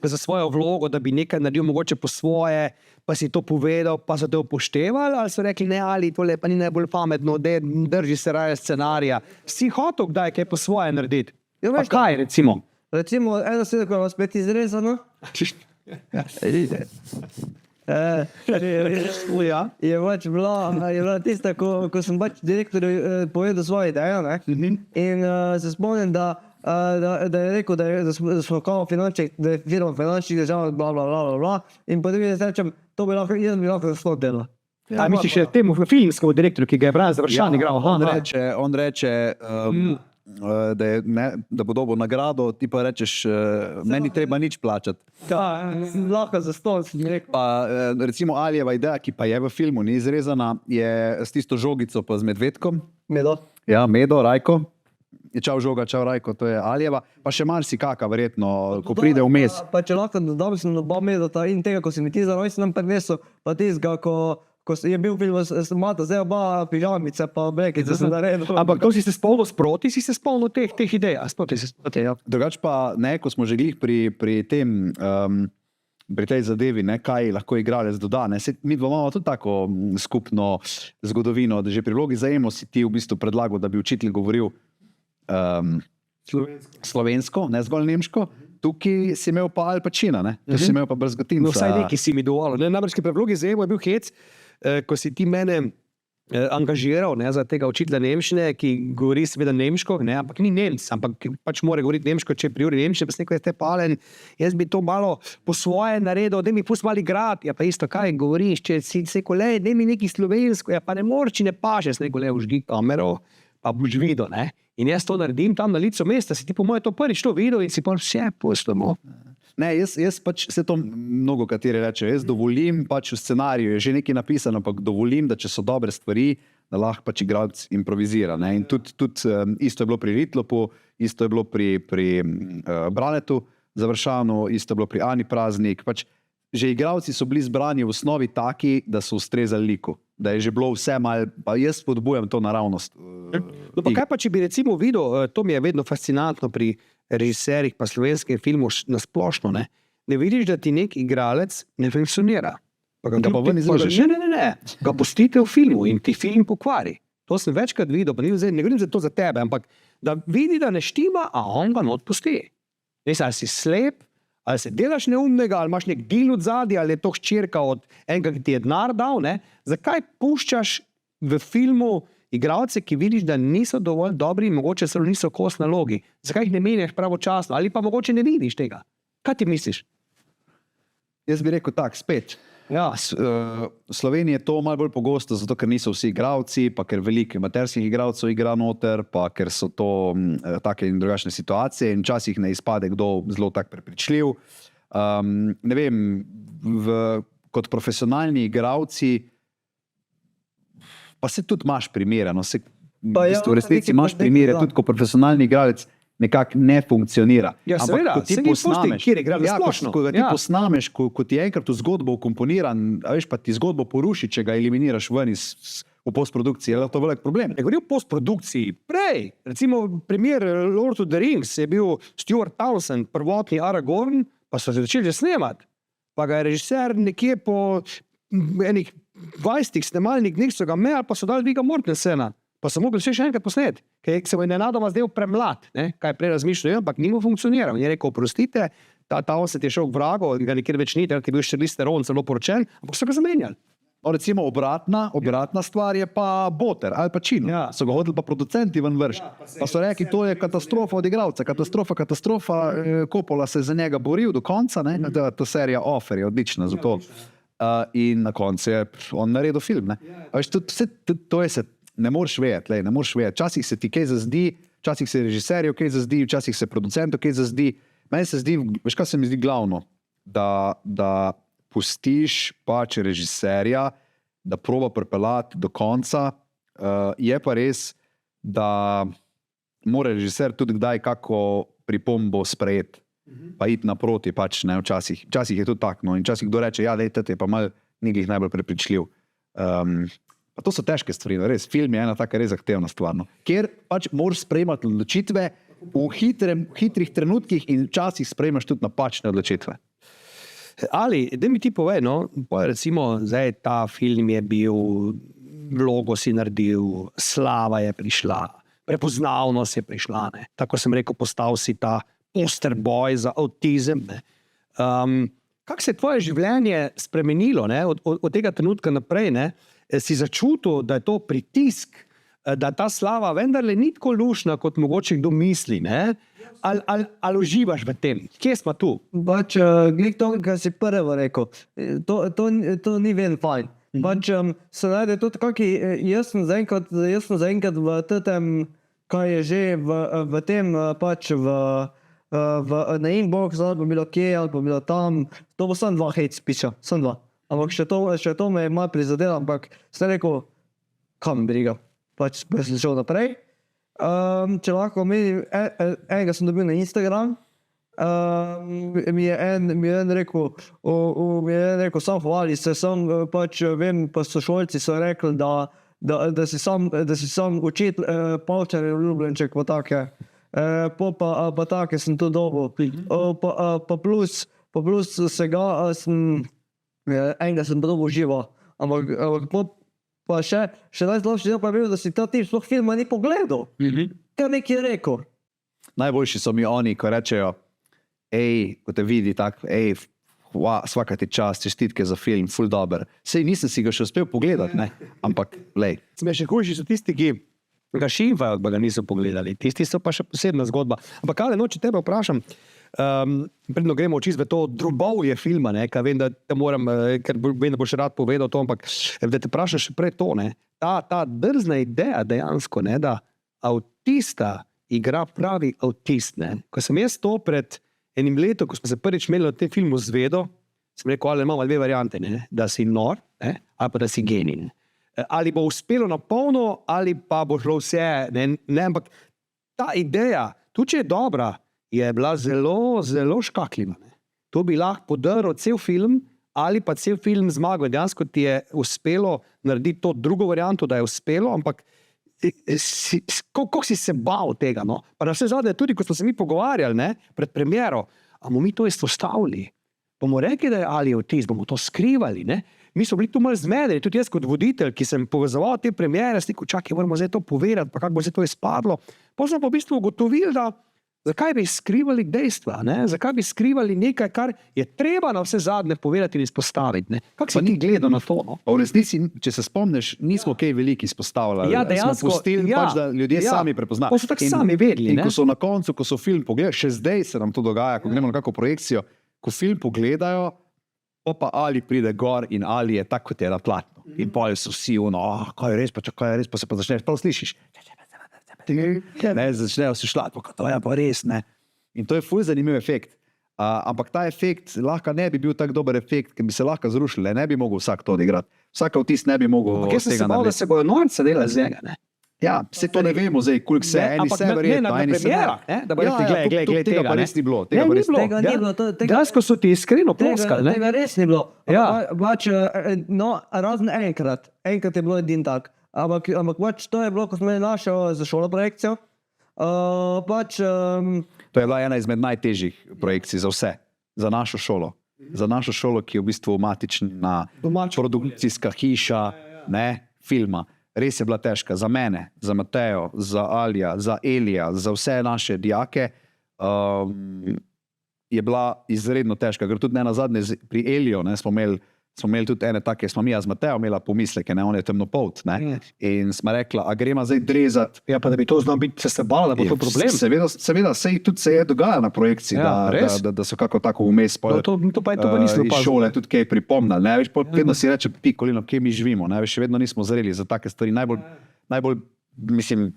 za svojo vlogo, da bi nekaj naredil mogoče po svoje, pa si to povedal, pa so te upoštevali, ali so rekli, ne, Ali, tole pa ni najbolj pametno, drži se raje scenarija. Si hotel kdaj kaj po svoje narediti? Pa kaj, recimo?
recimo eno sceno, ko je spet izrezano, je pač bila tista, ko sem pač direktorju povedal svoje idejo, ne? In se spomnim, da je rekel, da smo kao finančnik, da je firma finančnih držav, bla, bla, bla, bla, bla. In potem jaz rečem, to bi lahko sploh delal.
A misliš še temu filmskemu direktorju, ki ga je Bran Završan igral?
On reče, da bo dobil nagrado, ti pa rečeš, meni treba nič plačati.
Ja, lahko za stol, sem rekel.
Pa recimo Alijeva ideja, ki pa je v filmu ni izrezana, je s tisto žogico pa z medvedkom.
Medo.
Ja, Medo, Rajko. Je čau žoga, čau Rajko, to je Alijeva. Pa še marsikaka verjetno, ko pride vmes.
Pa če lahko dodam sem oba Medota in tega, ko si mi ti za rojstven prinesel, pa tistega, ko je bil film s Mata, zdaj oba pižamice pa blekice sem naredil.
Ampak to si se spolnil sproti, si se spolnil teh idej. Sproti si se sproti, ja.
Drugač pa ne, ko smo že glih pri tem, pri tej zadevi, ne, kaj lahko igralec doda. Ne. Mi dva imamo tudi tako skupno zgodovino, da že pri vlogi za Emo si ti v bistvu predlagal, da bi učitelj govoril slovensko, ne zgolj nemško. Tukaj si imel pa Al Pacina, ne? Tu si imel pa Brzgotinca.
No, vsaj neki si mi dovolil. Namreč, pri vlogi za Emo je bil hec, ko si ti mene angažiral, ne, za tega učitelja nemščine, ki govori seveda nemško, ne, ampak ni Nemc, ampak pač mora govoriti nemško, če priori nemščine, pa sem rekel, te palen, jaz bi to malo po svoje naredil, da mi pusti malo igrati, ja pa isto, kaj govoriš, če si rekel, da mi neki slovensko, ja pa ne moreš, če ne paše, sem rekel, užgi kamero, pa boš videl, ne. In jaz to naredim tam na licu mesta, si ti po moje to prvič to videl in si pa vse pustimo.
Ne, jaz pač se to mnogo kateri rečejo, jaz dovolim pač v scenariju, je že nekaj napisano, ampak dovolim, da če so dobre stvari, da lahko pač igralec improvizira. Ne? In tudi isto je bilo pri Ritlopu, isto je bilo pri Branetu Završanu, isto je bilo pri Ani Praznik. Pač že igralci so bili zbrani v osnovi taki, da so ustrezali liku. Da je že bilo vse malo, pa jaz spodbujam to naravnost.
No pa kaj pa, če bi recimo videl, to mi je vedno fascinantno pri režiserjih pa slovenskem filmu nasplošno, ne vidiš, da ti nek igralec ne funkcionira. Pa ga pa ven izložiš. Ne. Ga pustite v filmu in ti film pokvari. To sem večkrat videl, pa ne govorim za to za tebe, ampak da vidi, da ne štima, a on ga not pusti. Ali si slep, ali se delaš neumnega, ali imaš nek deal od zadnji, ali je to hčerka od enega, ki ti je denar dal, ne? Zakaj puščaš v filmu igralce, ki vidiš, da niso dovolj dobri in mogoče celo niso kos nalogi? Zakaj jih ne menjaš pravočasno? Ali pa mogoče ne vidiš tega? Kaj ti misliš?
Jaz bi rekel tak, spet.
Ja.
V Sloveniji je to malo bolj pogosto, zato ker niso vsi igralci, pa ker veliko amaterskih igralcev igra noter, pa ker so to take in drugačne situacije in včasih ne izpade kdo zelo tak prepričljiv. Ne vem, kot profesionalni igralci pa se tudi imaš primere, no, v resnici imaš primere, tudi kot profesionalni igralec nekako ne funkcionira.
Ja, seveda, se ni posnameš, kjer igra splošno.
Ko ga ti posnameš, ko ti je enkrat v zgodbo vkomponiran, a veš, pa ti zgodbo poruši, če ga eliminiraš ven v postprodukciji, je to velik problem.
Ne govorim o postprodukciji, prej, recimo primer Lord of the Rings je bil Stuart Townsend, prvotni Aragorn, pa so se začeli že snemati, pa ga je režiser nekje po enih 20 snemalnih dneh so ga imeli, pa so dali Vigga Mortensena. Pa so mogli še enkrat posneti, ker se mu je nenadoma zdel premlad, ne? Kaj prej razmišljal, ampak ni mu funkcioniral. In je rekel, oprostite, ta Townsend je šel k vragu, ga nikjer več ni, ker je bil Charlize Theron celo poročen, ampak so ga zamenjali.
Recimo obratna stvar je pa Boter, Al Pacino.
Ja.
So ga hodili pa producenti ven vrš. Pa so rekli, to je katastrofa od igralca, katastrofa, Coppola se je za njega boril do konca, ne? Ta serija Offer je odlična za to. In na koncu je on naredil film. Ne? Veš, to je se ne moreš vedeti, ne moreš vedeti. Včasih se ti kaj zazdi, včasih se režiserjev kaj zazdi, včasih se producentov kaj zazdi. Meni se zdi, veš kaj se mi zdi glavno, da pustiš pač režiserja, da proba pripeljati do konca. Je pa res, da mora režiser tudi kdaj kako pripombo sprejeti, pa iti naproti pač, ne, včasih je tudi tak, no, in včasih kdo reče, ja, dej, je pa malo ni glih najbolj prepričljiv. Pa to so težke stvari, no, res, film je ena taka res zahtevna stvar, no, kjer pač moraš sprejemati odločitve v hitrih trenutkih in včasih sprejemaš tudi napačne odločitve.
Ali, da mi ti povej, no, recimo, zdaj ta film je bil, vlogo si naredil, slava je prišla, prepoznavnost je prišla, ne. Tako sem rekel, postal si ta poster boy za avtizem. Ne. Kako se je tvoje življenje spremenilo, ne? Od tega trenutka naprej? Ne? Si začutil, da je to pritisk, da ta slava vendarle ni tako lušna, kot mogoče kdo misli? Ali uživaš v tem? Kje smo tu?
Pač, glih to, kar si prvo rekel, to ni ven fajn. Pač, se najde tudi kaki, jaz sem zaenkrat v tem, kaj je že v tem, pač na inbox, ali pa bilo kje, ali pa bilo tam, to bo samo 2 hate speecha, samo 2. Ampak še to me je malo prizadelo, ampak sem rekel, kam briga, pač sem šel naprej. Če lahko omenim, enega sem dobil na Instagram, mi je en rekel, sam hvali se, pač vem, pa sošolci so rekli, da si sam učitelj, Pavčar je ljubljenček, pa take. Pa take sem to dobil. Pa plus vsega enega sem dobil živo. Ampak pa še najslabši del pa je bil, da si ta tip sploh filma ni pogledal. Kaj nekaj je rekel?
Najboljši so mi oni, ko rečejo, ko te vidi tak, svaka ti čast, čestitke za film, ful dober. Sej nisem si ga še uspel pogledati, ne? Ampak, lej.
Še hujši so tisti, ki ga šivajo, pa ga niso pogledali. Tisti so pa še posebna zgodba. Ampak, Ale, če tebe vprašam, predno gremo čisto v to drobovje filma, ne, kaj vem, da te moram, ker vem, da boš rad povedal to, ampak da te vprašam še prej to, ne, ta drzna ideja dejansko, ne, da avtista igra pravi avtist, ne. Ko sem jaz to pred enim letom, ko smo se prvič imeli o tem filmu zvedel, sem rekel, ali imamo 2 variante, ne, da si nor, ne, ali pa da si genij. Ali bo uspelo na polno, ali pa bo šlo vse, ne, ampak ta ideja, tudi če je dobra, je bila zelo, zelo škakljiva. Ne. To bi lahko podaril cel film, ali pa cel film zmagal. Dejansko ti je uspelo narediti to drugo varianto, da je uspelo, ampak koliko si se bal tega, no? Pa na vse zadnje, tudi ko smo se mi pogovarjali, ne, pred premiero, a bomo mi to izpostavili? Bomo rekli, da je Ali avtist, bomo to skrivali, ne? Mi smo bili tu malo zmedeni, tudi jaz kot voditelj, ki sem povezoval te premiere, sem rekel, čakaj, moramo zdaj to povedati, pa kako bo zdaj to izpadlo. Potem smo pa v bistvu ugotovili, da zakaj bi skrivali dejstva, ne? Zakaj bi skrivali nekaj, kar je treba na vse zadnje povedati in izpostaviti, ne? Kako si ti gledal na to, no?
V resnici, če se spomniš, nismo kaj veliki izpostavljali.
Ja, dejansko,
smo pustili, pač, da ljudje sami prepoznajo.
Pa so tako sami vedeli,
ne? In ko so na koncu, ko so film pogledali, še zdaj se nam to dogaja, ko gremo na kakšno projekcijo, ko film pogledajo, pa Ali pride gor in Ali je tako, kot je na platnu. In pol so vsi kaj je res, pa se pa začneš, prav slišiš. Ne, začnejo se šlati, to je pa res, ne. In to je ful zanimiv efekt. Ampak ta efekt lahko ne bi bil tak dober efekt, ker bi se lahko zrušili, ne bi mogel vsak to odigrati. Vsak avtist ne bi mogel
tega narediti. Jaz sem se bal, da se bojo norce delali z njega, ne.
Ja, se to ne vemo zdaj, koliko se eni se verjetno, eni se ne.
Da bo rekli, glej,
tega pa res ni bilo.
Tega ni bilo.
Dejansko so ti iskreno ploskali, ne.
Tega res ni bilo.
Ja.
Pač, no, razen enkrat je bilo edin tak. Ampak pač to je bilo, ko smo imeli našo za šolo projekcijo. Pač...
To je bila ena izmed najtežjih projekcij za vse. Za našo šolo. Za našo šolo, ki je v bistvu matična produkcijska hiša, ne, filma. Res je bila težka za mene, za Matejo, za Alija, za Elija, za vse naše dijake. Je bila izredno težka, ker tudi ne nazadnje pri Eliju, ne, smo imeli tudi ene take, smo mi z Matejo imela pomisleke, ne, on je temnopolt, ne, in smo rekla, a gremo zdaj drezati.
Ja, pa da bi to znal biti, se bala, da bo to problem.
Seveda, tudi se je dogajalo na projekciji, da so kako tako vmes
to pa nismo
iz šole tudi kaj pripomnili, ne, veš, vedno si reče, pikolino, kje mi živimo, ne, veš, še vedno nismo zreli za take stvari, najbolj, mislim,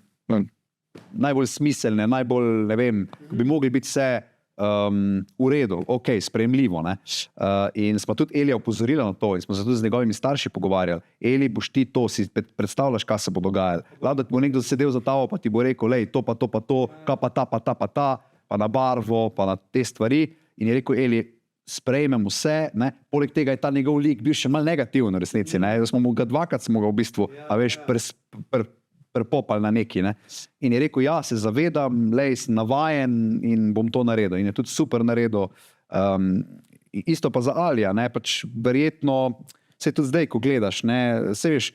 najbolj smiselne, najbolj, ne vem, bi mogli biti vse v redu, ok, sprejemljivo, ne. In smo tudi Elija opozorili na to in smo se tudi z njegovimi starši pogovarjali. Eli, boš ti to, si predstavljaš, kaj se bo dogajalo. Lahko, da ti bo nekdo sedel za tavo, pa ti bo rekel, lej, to, kaj pa ta, pa na barvo, pa na te stvari. In je rekel, Eli, sprejmem vse, ne. Poleg tega je ta njegov lik bil še malo negativen v resnici, ne. Smo mu ga dvakrat smo ga v bistvu, a veš, prepopali na neki, ne. In je rekel, ja, se zavedam, lej, sem navajen in bom to naredil. In je tudi super naredil. Isto pa za Alija, ne, pač verjetno, se tudi zdaj, ko gledaš, ne, se veš,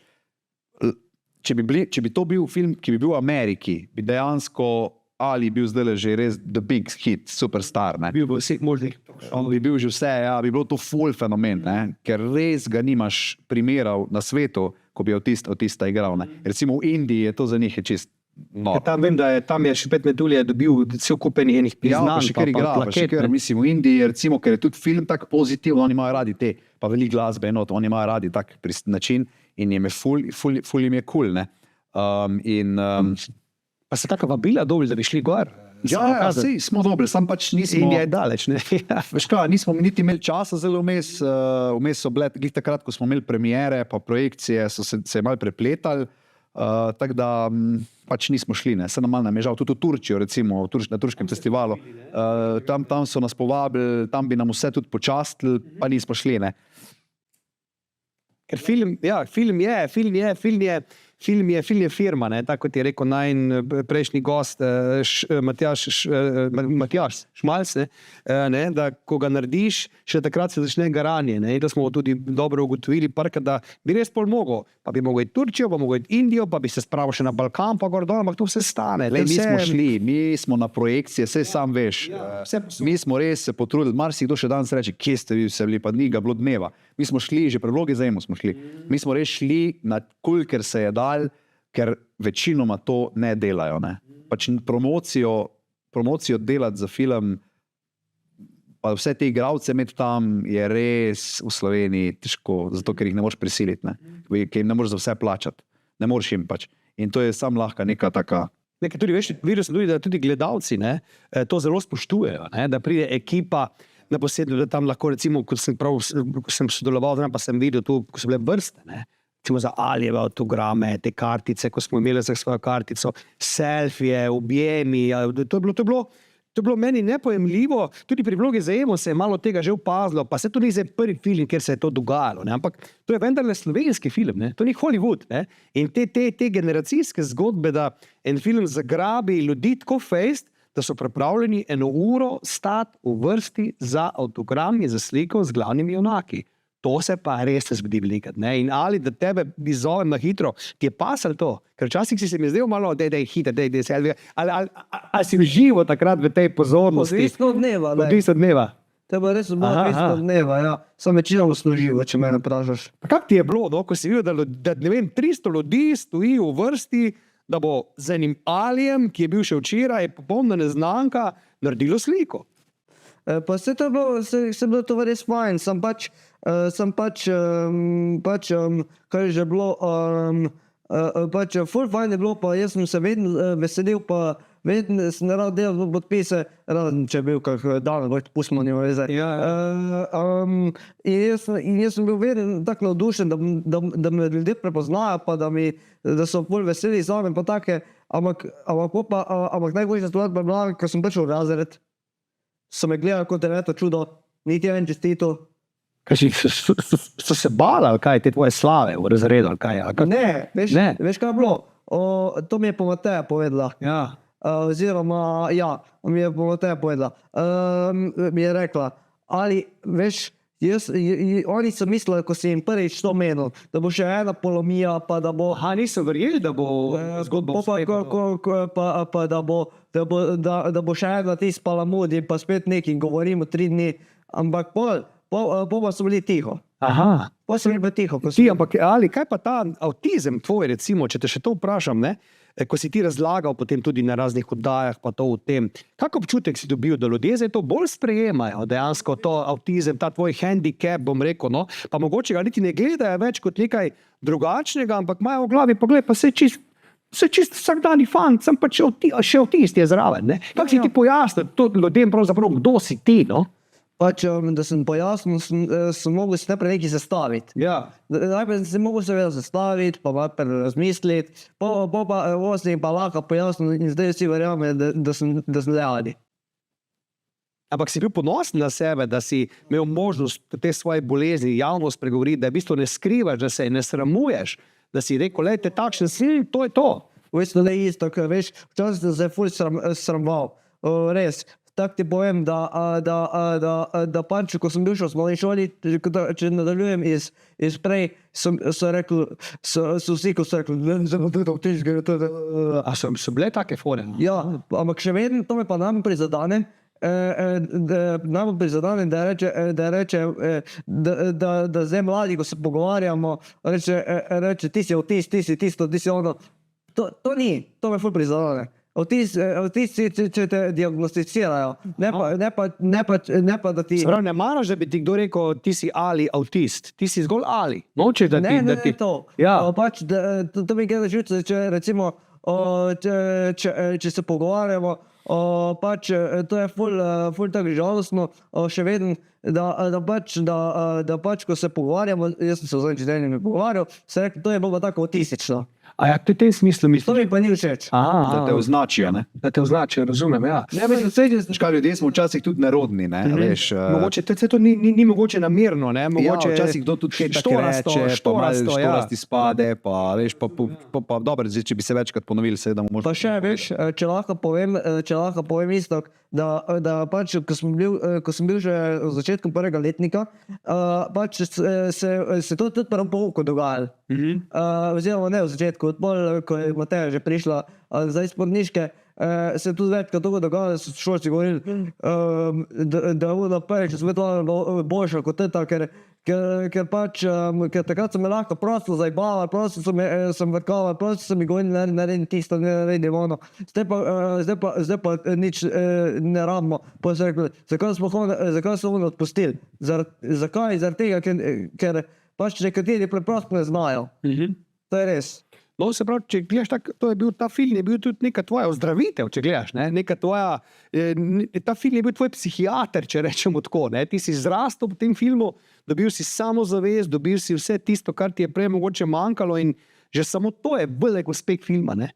če bi to bil film, ki bi bil v Ameriki, bi dejansko Ali bil zdaj že res the big hit, superstar. Ne?
Bil bo vseh možnih.
Bi bil že vse, ja, bi bilo to full fenomen, ne? Ker res ga nimaš primerov na svetu, ko bi avtista igral. Ne? Recimo v Indiji je to za njih čist noro.
Tam vem, da je tam je Špet Metulje dobil cel kupen enih priznanj,
še kar igra, pa še kar, mislim, v Indiji, recimo, ker je tudi film tako pozitiven, oni imajo radi te, pa veliko glasbe enot, oni imajo radi tak način in jim je ful jim je cool, ne.
Pa se taka vabila dobili, da bi šli gor?
Ja, sej smo dobri, sam pač nismo...
In je daleč, ne?
Veš kaj, nismo niti imeli časa zelo vmes, vmes so bile, glih takrat, ko smo imeli premiere, pa projekcije, so se je malo prepletali, tako da pač nismo šli, ne. Se nam malo nam je žal, tudi v Turčijo, recimo, na turškem festivalu, tam so nas povabili, tam bi nam vse tudi počastili, pa nismo šli, ne.
Ker film je firma, ne, tako kot je rekel najin prejšnji gost, Matjaž Šmalc, ne, da ko ga narediš, še takrat se začne garanje, ne, in to smo tudi dobro ugotovili, parkrat, da bi res pol mogel, pa bi mogel iti Turčijo, pa mogel iti Indijo, pa bi se spravil še na Balkan, pa gor dol, ampak to vse stane.
Mi smo šli, mi smo na projekcije, saj sam veš, mi smo res se potrudili, marsikdo še danes reče, kje ste vi vse bili, pa ni ga bilo dneva. Mi smo šli, že pri vlogi Zajemu smo šli, mi smo res šli na kolikor se je dal, ker večinoma to ne delajo. Ne. Pač promocijo delati za film, pa vse te igralce imeti tam je res v Sloveniji težko, zato ker jih ne moreš prisiliti, ne. Ker jim ne moreš za vse plačati. Ne moreš jim pač. In to je sam lahko neka taka...
Nekaj tudi, veš, videl sem tudi, da tudi gledalci, ne, to zelo spoštujejo, ne, da pride ekipa na posedlo, da tam lahko, recimo, ko sem sodeloval, pa sem videl tu, ko so bile vrste, ne, recimo za Alijeve autograme, te kartice, ko smo imeli za svojo kartico, selfije, objemi, to je bilo meni nepojemljivo, tudi pri vlogi Zajemu se je malo tega že opazilo, pa se to ni zdaj prvi film, kjer se je to dogajalo, ne? Ampak to je vendarle slovenski film, ne? To ni Hollywood, ne? In te generacijske zgodbe, da en film zagrabi ljudi tako fejst, da so pripravljeni 1 uro stati v vrsti za avtogram in za sliko z glavnimi junaki. To se pa res ne zgodi velikrat, ne? In ali da tebe izovem na hitro, ti je pasalo to? Ker včasih si se mi zdel malo, da je hitro, da je selfie, ali si uživo takrat v tej pozornosti?
Odvisno od dneva, ne.
Odvisno od dneva.
To je res odvisno od dneva, ja. Sam večinoma služivo, če mene vprašaš.
Pa kak ti je bilo, no, ko si videl, da ne vem, 300 ljudi stoji v vrsti, da bo z enim Alijem, ki je bil še včeraj, popolna neznanka, naredilo sliko?
Pa se je bilo to res fajn, sem pač, kaj je že bilo, pač ful fajn je bilo, pa jaz sem se vedno veselil, pa vedno sem rad delal podpise, če je bil kak dan, pustimo njima veze. In jaz sem bil vedno tako navdušen, da me ljudje prepoznajo, pa da so ful veseli zame, pa take, ampak najboljša stvar pa je bila, ko sem prišel v razred, so me gledali kot deveto čudo, niti en čestito.
Kaj so se bali, ali kaj, te tvoje slave v razredu, ali kaj?
Ne, veš kaj je bilo? To mi je pa Mateja povedala.
Ja.
Oziroma, ja, mi je pa Mateja povedala. Mi je rekla, ali, veš, oni so mislili, ko si jim prvič to menil, da bo še ena polomija, pa da bo...
Niso verjeli, da bo zgodba uspela.
Pa da bo še ena ti spalamudi, pa spet nekaj govorimo 3 dni, ampak pol pa so bili tiho.
Aha.
Pol so bili tiho.
Ampak ali kaj pa ta avtizem tvoj, recimo, če te še to vprašam, ne? Ko si ti razlagal potem tudi na raznih oddajah, pa to v tem, kak občutek si dobil, da ljudje zdaj to bolj sprejemajo, dejansko to avtizem, ta tvoj handicap, bom rekel, no, pa mogoče ga niti ne gledajo več kot nekaj drugačnega, ampak imajo v glavi, poglej, pa se čist vsakdanji fant, sem pa še avtist je zraven, ne? Kako si ti pojasnil to ljudem pravzaprav, kdo si ti, no?
Pač, da sem pojasnil, sem mogel si najprej nekaj zastaviti.
Ja.
Najprej sem mogel seveda zastaviti, pa najprej razmisliti, pa osem pa lahko pojasnil in zdaj vsi verjame, da sem realni.
Ampak si bil ponosen na sebe, da si imel možnost te svoje bolezni javno spregovoriti, da v bistvu ne skrivaš, da se ne sramuješ, da si rekel, lejte, takšen si, to je to.
V bistvu ne isto, ker veš, včasih sem se ful sramoval. Res, tako ti povem, da pač, ko sem bil še v osnovni šoli, če nadaljujem iz prej, so rekli, so vsi, ko so rekli,
A so bile take fore?
ja, ampak še vedno, to me pa najbolj prizadene, da zdaj mladi, ko se pogovarjamo, reče, ti si avtist, ti si tisto, ti si ono. To ni, to me ful prizadene. Avtisti, če te diagnosticirajo, ne pa da ti...
Se pravi, ne maraš, da bi ti kdo rekel, ti si ali avtist, ti si zgolj ali. Nočeš, da ti...
Ne,
ti...
to.
Ja.
Pač, to mi gre živce, če recimo, če se pogovarjamo, pač to je ful tako žalostno, še vedno, da pač, ko se pogovarjamo, jaz sem se v zadnjem življenju pogovarjal, se rekel, to je bilo pa tako autistično.
A ja, v tem smislu
To
misliš?
mi pa ni všeč.
Da te označijo, ne?
Da te označijo, razumem, ja.
Ne, mislim,
Veš kaj, ljudje smo včasih tudi nerodni, ne? Veš,
Mogoče, to ni mogoče namerno, ne? Mogoče
ja, včasih kdo tudi kaj tako reče, pa malo štorasti spade, pa veš, pa dobro, zdaj, če bi se večkrat ponovili, seveda možno...
Pa še, veš, če lahko povem isto, da pač, ko sem bil že v začetku prvega letnika, pač se to tudi prvo pouku dogajalo. Oziroma ne v začetku, ko je Mateja že prišla zdaj iz Porniške, se tudi večkrat tako dogajalo, da so šolci govorili, da je prvič Svetlana boljša kot teta, ker pač, ker takrat so me lahko prosto zajbavali, prosto sem vrkoval, prosto so mi govorili, naredim tisto, naredim ono. Zdaj pa nič ne rabimo. Pa so rekli, zakaj so ono odpustili? Zakaj? Zaradi tega, ker pač nekateri preprosto ne znajo. To je res.
No, se pravi, če gledaš tako, ta film je bil tudi neka tvoja ozdravitev, če gledaš, ne? Neka tvoja, ta film je bil tvoj psihiater, če rečemo tako, ne? Ti si zrastel po tem filmu, dobil si samozavest, dobil si vse tisto, kar ti je prej mogoče manjkalo in že samo to je velik uspeh filma, ne?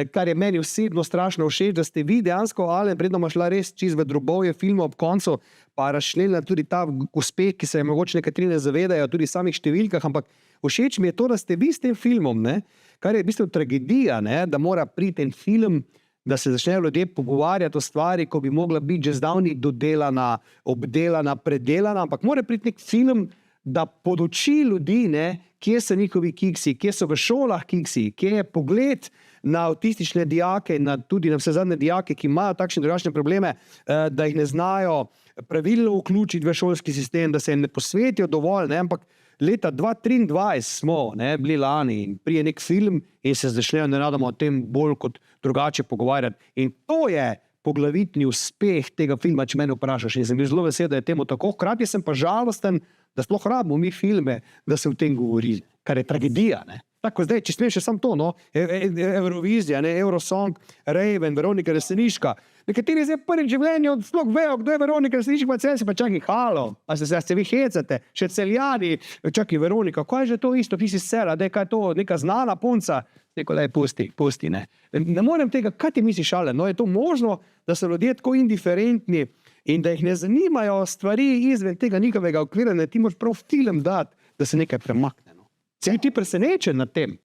Kar je meni osebno strašno všeč, da ste vi dejansko, Alen, predno imaš šla res čist v drobovje filma ob koncu, pa razšljela tudi ta uspeh, ki se je mogoče nekateri ne zavedajo, tudi samih številkah, ampak všeč mi je to, da ste vi s tem filmom, ne? Kar je v bistvu tragedija, ne? Da mora priti en film, da se začnejo ljudje pogovarjati o stvari, ko bi mogla biti že zdavnaj dodelana, obdelana, predelana, ampak mora priti nek film, da poduči ljudi, ne? Kje so njihovi kiksi, kje so v šolah kiksi, kje je pogled na avtistične dijake, tudi na vse zadnje dijake, ki imajo takšne drugačne probleme, da jih ne znajo pravilno vključiti v šolski sistem, da se jim ne posvetijo dovolj, ne? Ampak leta 2023 smo, ne, bili lani in prije nek film in se začnejo nenadoma o tem bolj kot drugače pogovarjati. In to je poglavitni uspeh tega filma, če mene vprašaš. In sem bil zelo vesel, da je temu tako. Hkrati sem pa žalosten, da sploh rabimo mi filme, da se o tem govori, kar je tragedija, ne. Tako zdaj, če smeš še samo to, no, Eurovizija, ne, Eurosong, Raven, Veronika Reseniška. Nekateri zdaj prvič v življenju sploh vejo, kdo je Veronika Reseniška, pa cel si pa čakaj, halo, a se vi hecate, še Celjani, čakaj, Veronika, kaj je že to isto, ti si Cela, da je kaj to, neka znana punca, neko le, pusti, ne. Ne morem tega, kaj ti misliš, Alen, no, je to možno, da so ljudje tako indiferentni in da jih ne zanimajo stvari izven tega njihovega okvira, ne, ti moraš prav film dati, da se nekaj premakne, no. Si ti presenečen nad tem?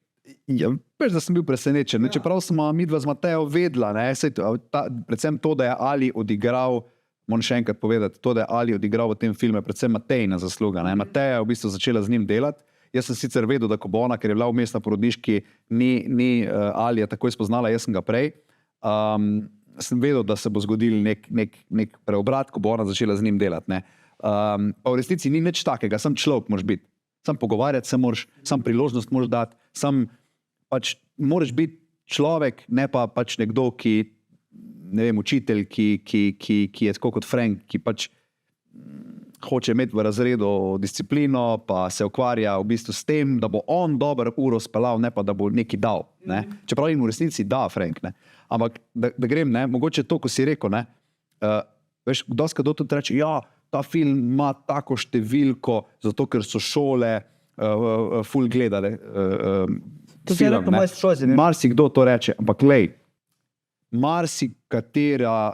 Ja, veš, da sem bil presenečen, ne? Čeprav smo midva z Matejo vedela, ne? Predvsem to, da je Ali odigral, moram še enkrat povedati, to, da je Ali odigral v tem filmu, predvsem Matejina zasluga, ne? Mateja je v bistvu začela z njim delati. Jaz sem sicer vedel, da ko bo ona, ker je bila vmes na porodniški, ni Alija takoj spoznala, jaz sem ga prej. Sem vedel, da se bo zgodil nek preobrat, ko bo ona začela z njim delati, ne? Pa v resnici ni nič takega, sam človek moraš biti. Sam pogovarjati se moraš, sam priložnost moraš dati, sam pač moraš biti človek, ne pa pač nekdo, ki, ne vem, učitelj, ki je tako kot Frank, ki pač hoče imeti v razredu disciplino, pa se ukvarja v bistvu s tem, da bo on dobro uro speljal, ne pa da bo nekaj dal, ne. Čeprav in v resnici da Frank, ne. Ampak da grem, ne, mogoče to, ko si rekel, ne, veš, doskrat tudi reče, ja, ta film ima tako številko, zato ker so šole ful gledale film, ne. Marsikdo to reče, ampak glej, marsikatera,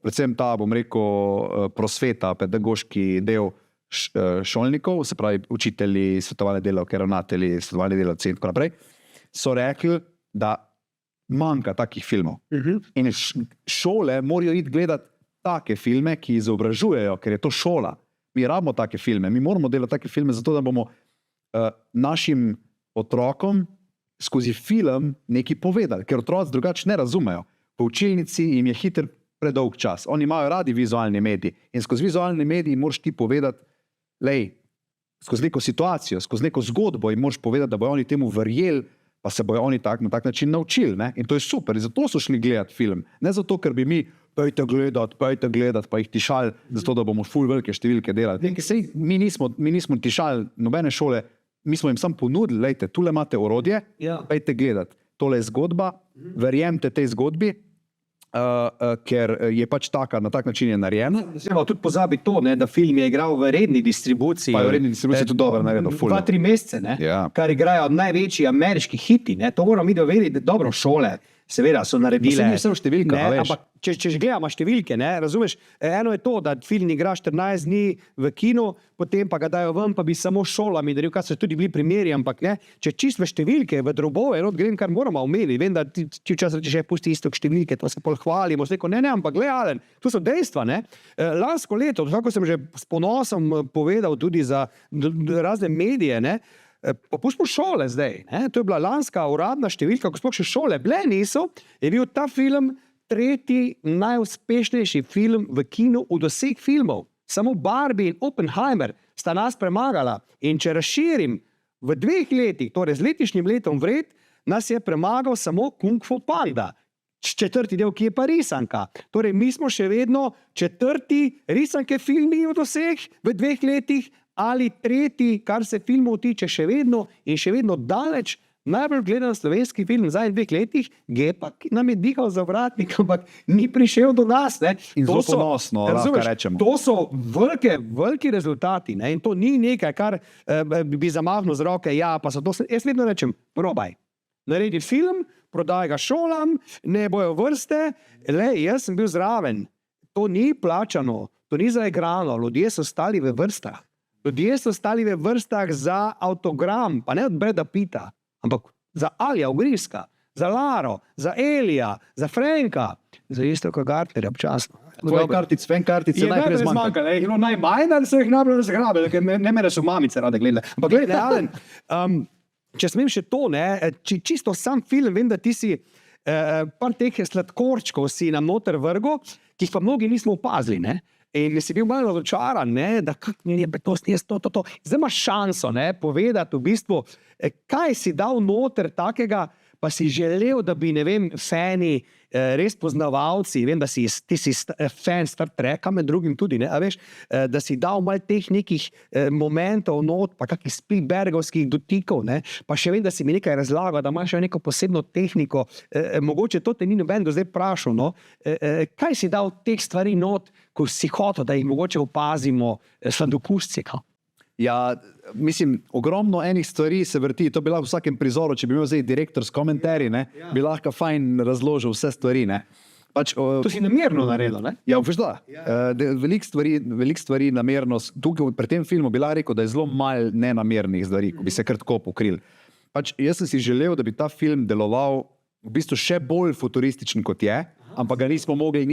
predvsem ta, bom rekel, prosveta, pedagoški del šolnikov, se pravi učitelji, svetovalne delavke, ravnatelji, svetovalni delavci in tako naprej, so rekli, da manjka takih filmov. In šole morajo iti gledati take filme, ki izobražujejo, ker je to šola. Mi rabimo take filme, mi moramo delati take filme zato, da bomo našim otrokom skozi film nekaj povedali, ker otroci drugače ne razumejo. Po učilnici jim je hiter predolg čas. Oni imajo radi vizualni mediji in skozi vizualni mediji moraš ti povedati, skozi neko situacijo, skozi neko zgodbo jim moraš povedati, da bojo oni temu verjeli, pa se bojo oni na tak način naučili. Ne? In to je super. In zato so šli gledati film. Ne zato, ker bi mi pojte gledati, pa jih tišali, zato da bomo ful velike številke delali. Sej, mi nismo tišali nobene šole, mi smo jim sam ponudili, lejte, tule imate orodje, pojte gledati. Tole je zgodba, verjemite tej zgodbi, ker je pač taka, na tak način je narejena.
Treba tudi pozabiti to, ne, da film je igral v redni distribuciji.
Pa je v redni distribuciji tudi dobro naredil.
2-3 mesece, ne, kar igrajo največji ameriški hiti. Ne, to moramo mi dovedeti, da dobro šole seveda so naredile.
Ni vse v številkah,
ne, ampak če gledamo številke, ne, razumeš, eno je to, da film igra 14 dni v kinu, potem pa ga dajo ven, pa bi samo šolami daril, kar so tudi bili primeri, ampak ne, če čisto v številke, v drobove, grem, kar moramo omeniti, vem, da ti včasih reče, pusti isto številke, to se pol hvalimo, ne, ampak glej, Alen, tu so dejstva, ne. Lansko leto, tako sem že s ponosom povedal tudi za razne medije, ne, pustimo šole zdaj, ne? To je bila lanska uradna številka, ko sploh še šole bile niso, je bil ta film 3. najuspešnejši film v kinu od vseh filmov. Samo Barbie in Oppenheimer sta nas premagala. In če razširim, v 2 letih, torej z letošnjim letom vred, nas je premagal samo Kung Fu Panda. 4. del, ki je pa risanka. Torej, mi smo še vedno 4. risanke filmi od vseh v 2 letih, ali 3., kar se filmov tiče, še vedno daleč najbolj gledan slovenski film v zadnjih 2 letih, Gepak nam je dihal za vratnik, ampak ni prišel do nas. Ne.
In zelo ponosno, lahko rečemo.
To so veliki rezultati, ne. In to ni nekaj, kar bi zamahnil z roke, pa so to, jaz vedno rečem, probaj. Naredi film, prodaj ga šolam, ne bojo vrste, jaz sem bil zraven. To ni plačano, to ni zaigrano, ljudje so stali v vrstah. Ljudje so stali v vrstah za avtogram, pa ne od Breda Pitta, ampak za Alija Ogriska, za Laro, za Elija, za Franka, za Iztoka Gartnerja občasno.
Tvoje kartice najprej zmanjkale.
Najmanj, da so jih najbolj razgrabili, ker ne mere so mamice rade gledali. Ampak gledaj, Alen, če smem še to, ne, čisto sam film, vem, da ti si par teh sladkorčkov si nam noter vrgo, ki jih pa mnogi nismo opazili, ne. In si bil malo razočaran, ne, da to. Zdaj imaš šanso, ne, povedati v bistvu, kaj si dal noter takega, pa si želel, da bi, ne vem, fani, res poznavalci, vem, da ti si fan Star Treka, med drugim tudi, ne, a veš, da si dal malo teh nekih momentov not, pa kakih Spielbergovskih dotikov, ne, pa še vem, da si mi nekaj razlagal, da imaš neko posebno tehniko, mogoče to te ni noben do zdaj vprašal, no, kaj si dal teh stvari not, ko si hotel, da jih mogoče opazimo sladokusci, kao?
Ja, mislim, ogromno enih stvari se vrti, to bi lahko v vsakem prizoru, če bi imel zdaj direktor s komentarji, ne, bi lahko fajn razložil vse stvari, ne. Pač,
to si namerno naredil, ne?
Ja, veš da. Veliko stvari namerno, tukaj pri tem filmu bi lahko rekel, da je zelo malo nenamernih stvari, ko bi se kar tako pokrili. Pač, jaz sem si želel, da bi ta film deloval v bistvu še bolj futurističen kot je, ampak ga nismo mogli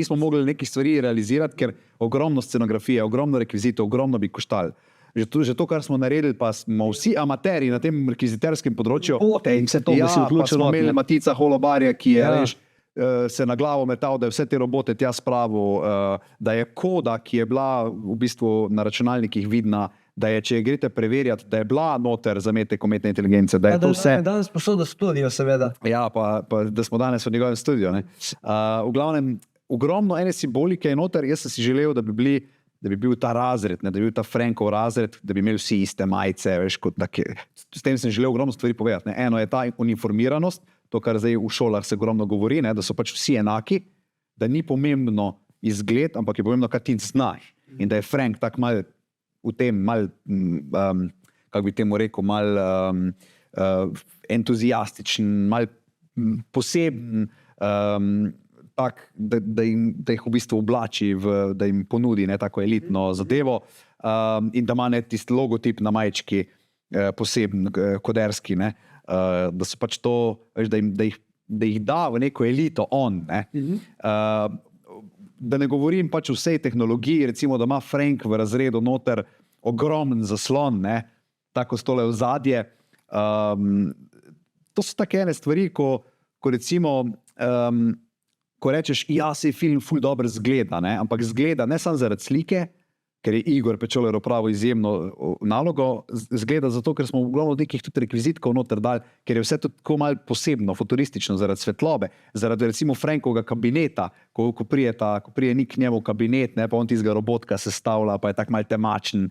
nekih stvari realizirati, ker ogromno scenografije, ogromno rekvizitov, ogromno bi koštali. Že to, kar smo naredili, pa smo vsi amateri na tem rekviziterskem področju.
Pa
smo imeli Matica Holobarja, ki je se na glavo metal, da je vse te robote tja spravil, da je koda, ki je bila v bistvu na računalnikih vidna, da je, če greste preverjati, da je bila noter zametek umetne inteligence, da je to vse.
Danes pošel do studio, seveda.
Ja, pa da smo danes v njegovem studiu. V glavnem, ogromno ene simbolike je noter, jaz sem si želel, da bi bil ta razred, ne, da bi bil ta Frankov razred, da bi imeli vsi iste majice, veš, kot take. S tem sem želel ogromno stvari povedati. Ne. Eno je ta uniformiranost, to, kar zdaj v šolah se ogromno govori, ne, da so pač vsi enaki, da ni pomembno izgled, ampak je pomembno, kaj ti znaš. In da je Frank tak mal v tem, mal, kako bi temu rekel, mal entuzijastičen, mal poseben, tak, da jih v bistvu oblači, da jim ponudi ne, tako elitno zadevo in da ima ne tisti logotip na majčki poseben, koderski, ne, da so pač to, veš, da jih da jih da v neko elito on. Ne? Da ne govorim pač o vsej tehnologiji, recimo, da ima Frank v razredu noter ogromen zaslon, ne? Tako stole v zadje. To so take ene stvari, ko recimo, ko rečeš, ja, se film ful dobro zgleda, ne? Ampak zgleda ne samo zaradi slike, ker je Igor Pečoler opravil izjemno nalogo, zgleda zato, ker smo v glavno nekih tudi rekvizitkov noter dali, ker je vse to tako malo posebno, futuristično, zaradi svetlobe, zaradi recimo Frankovega kabineta, ko prije Nik k njemu v kabinet, ne, pa on tistega robotka sestavlja, pa je tak malo temačen.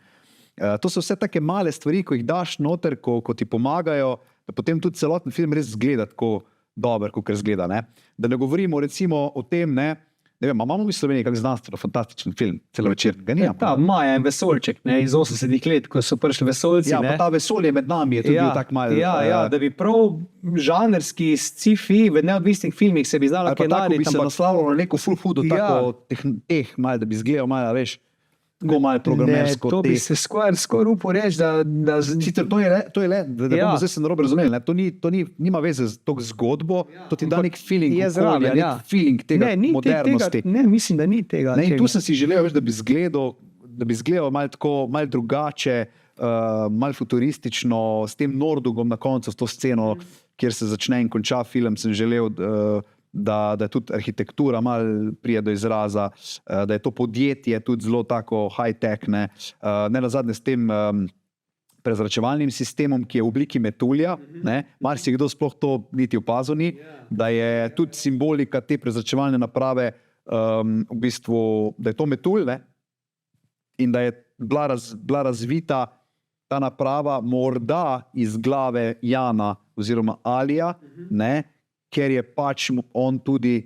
To so vse take male stvari, ko jih daš noter, ko ti pomagajo, da potem tudi celoten film res zgleda tako dober, kot zgleda. Ne? Da ne govorimo recimo o tem, ne vem, imamo v Sloveniji kak znanstveno fantastičen film, celovečer, ga ni?
Ta Maja in vesoljček, ne, iz 80-ih let, ko so prišli vesoljci.
Ja,
ne.
pa ta vesolje med nami je tudi bil tak malo...
da bi prav žanrski sci-fi v neodvisnih filmih se bi znala
ali pa
kaj
tako bi
narediti,
se
ampak
naslavljalo neko full foodu, tako malo, da bi zgledal malo, veš, tako malo programersko.
to bi se skoraj upal reči, da
Sicer to je le, da bomo zdaj se narobe razumeli, ne? To nima veze z to zgodbo, to ti da nek feeling
je
okolja,
zraven,
nek feeling tega modernosti.
Ne, mislim, da ni tega.
Ne, in tu sem si želel, veš, da bi zgledal malo drugače, malo futuristično, s tem Nordugom na koncu, s to sceno, kjer se začne in konča film, sem želel, da je tudi arhitektura malo prije do izraza, da je to podjetje tudi zelo tako high-tech, ne nazadnje s tem prezračevalnim sistemom, ki je v obliki metulja, marsikdo sploh to niti opazil ni, da je tudi simbolika te prezračevalne naprave v bistvu, da je to metulj, ne? In da je bila razvita ta naprava morda iz glave Jana oziroma Alija, ne? Ker je pač on tudi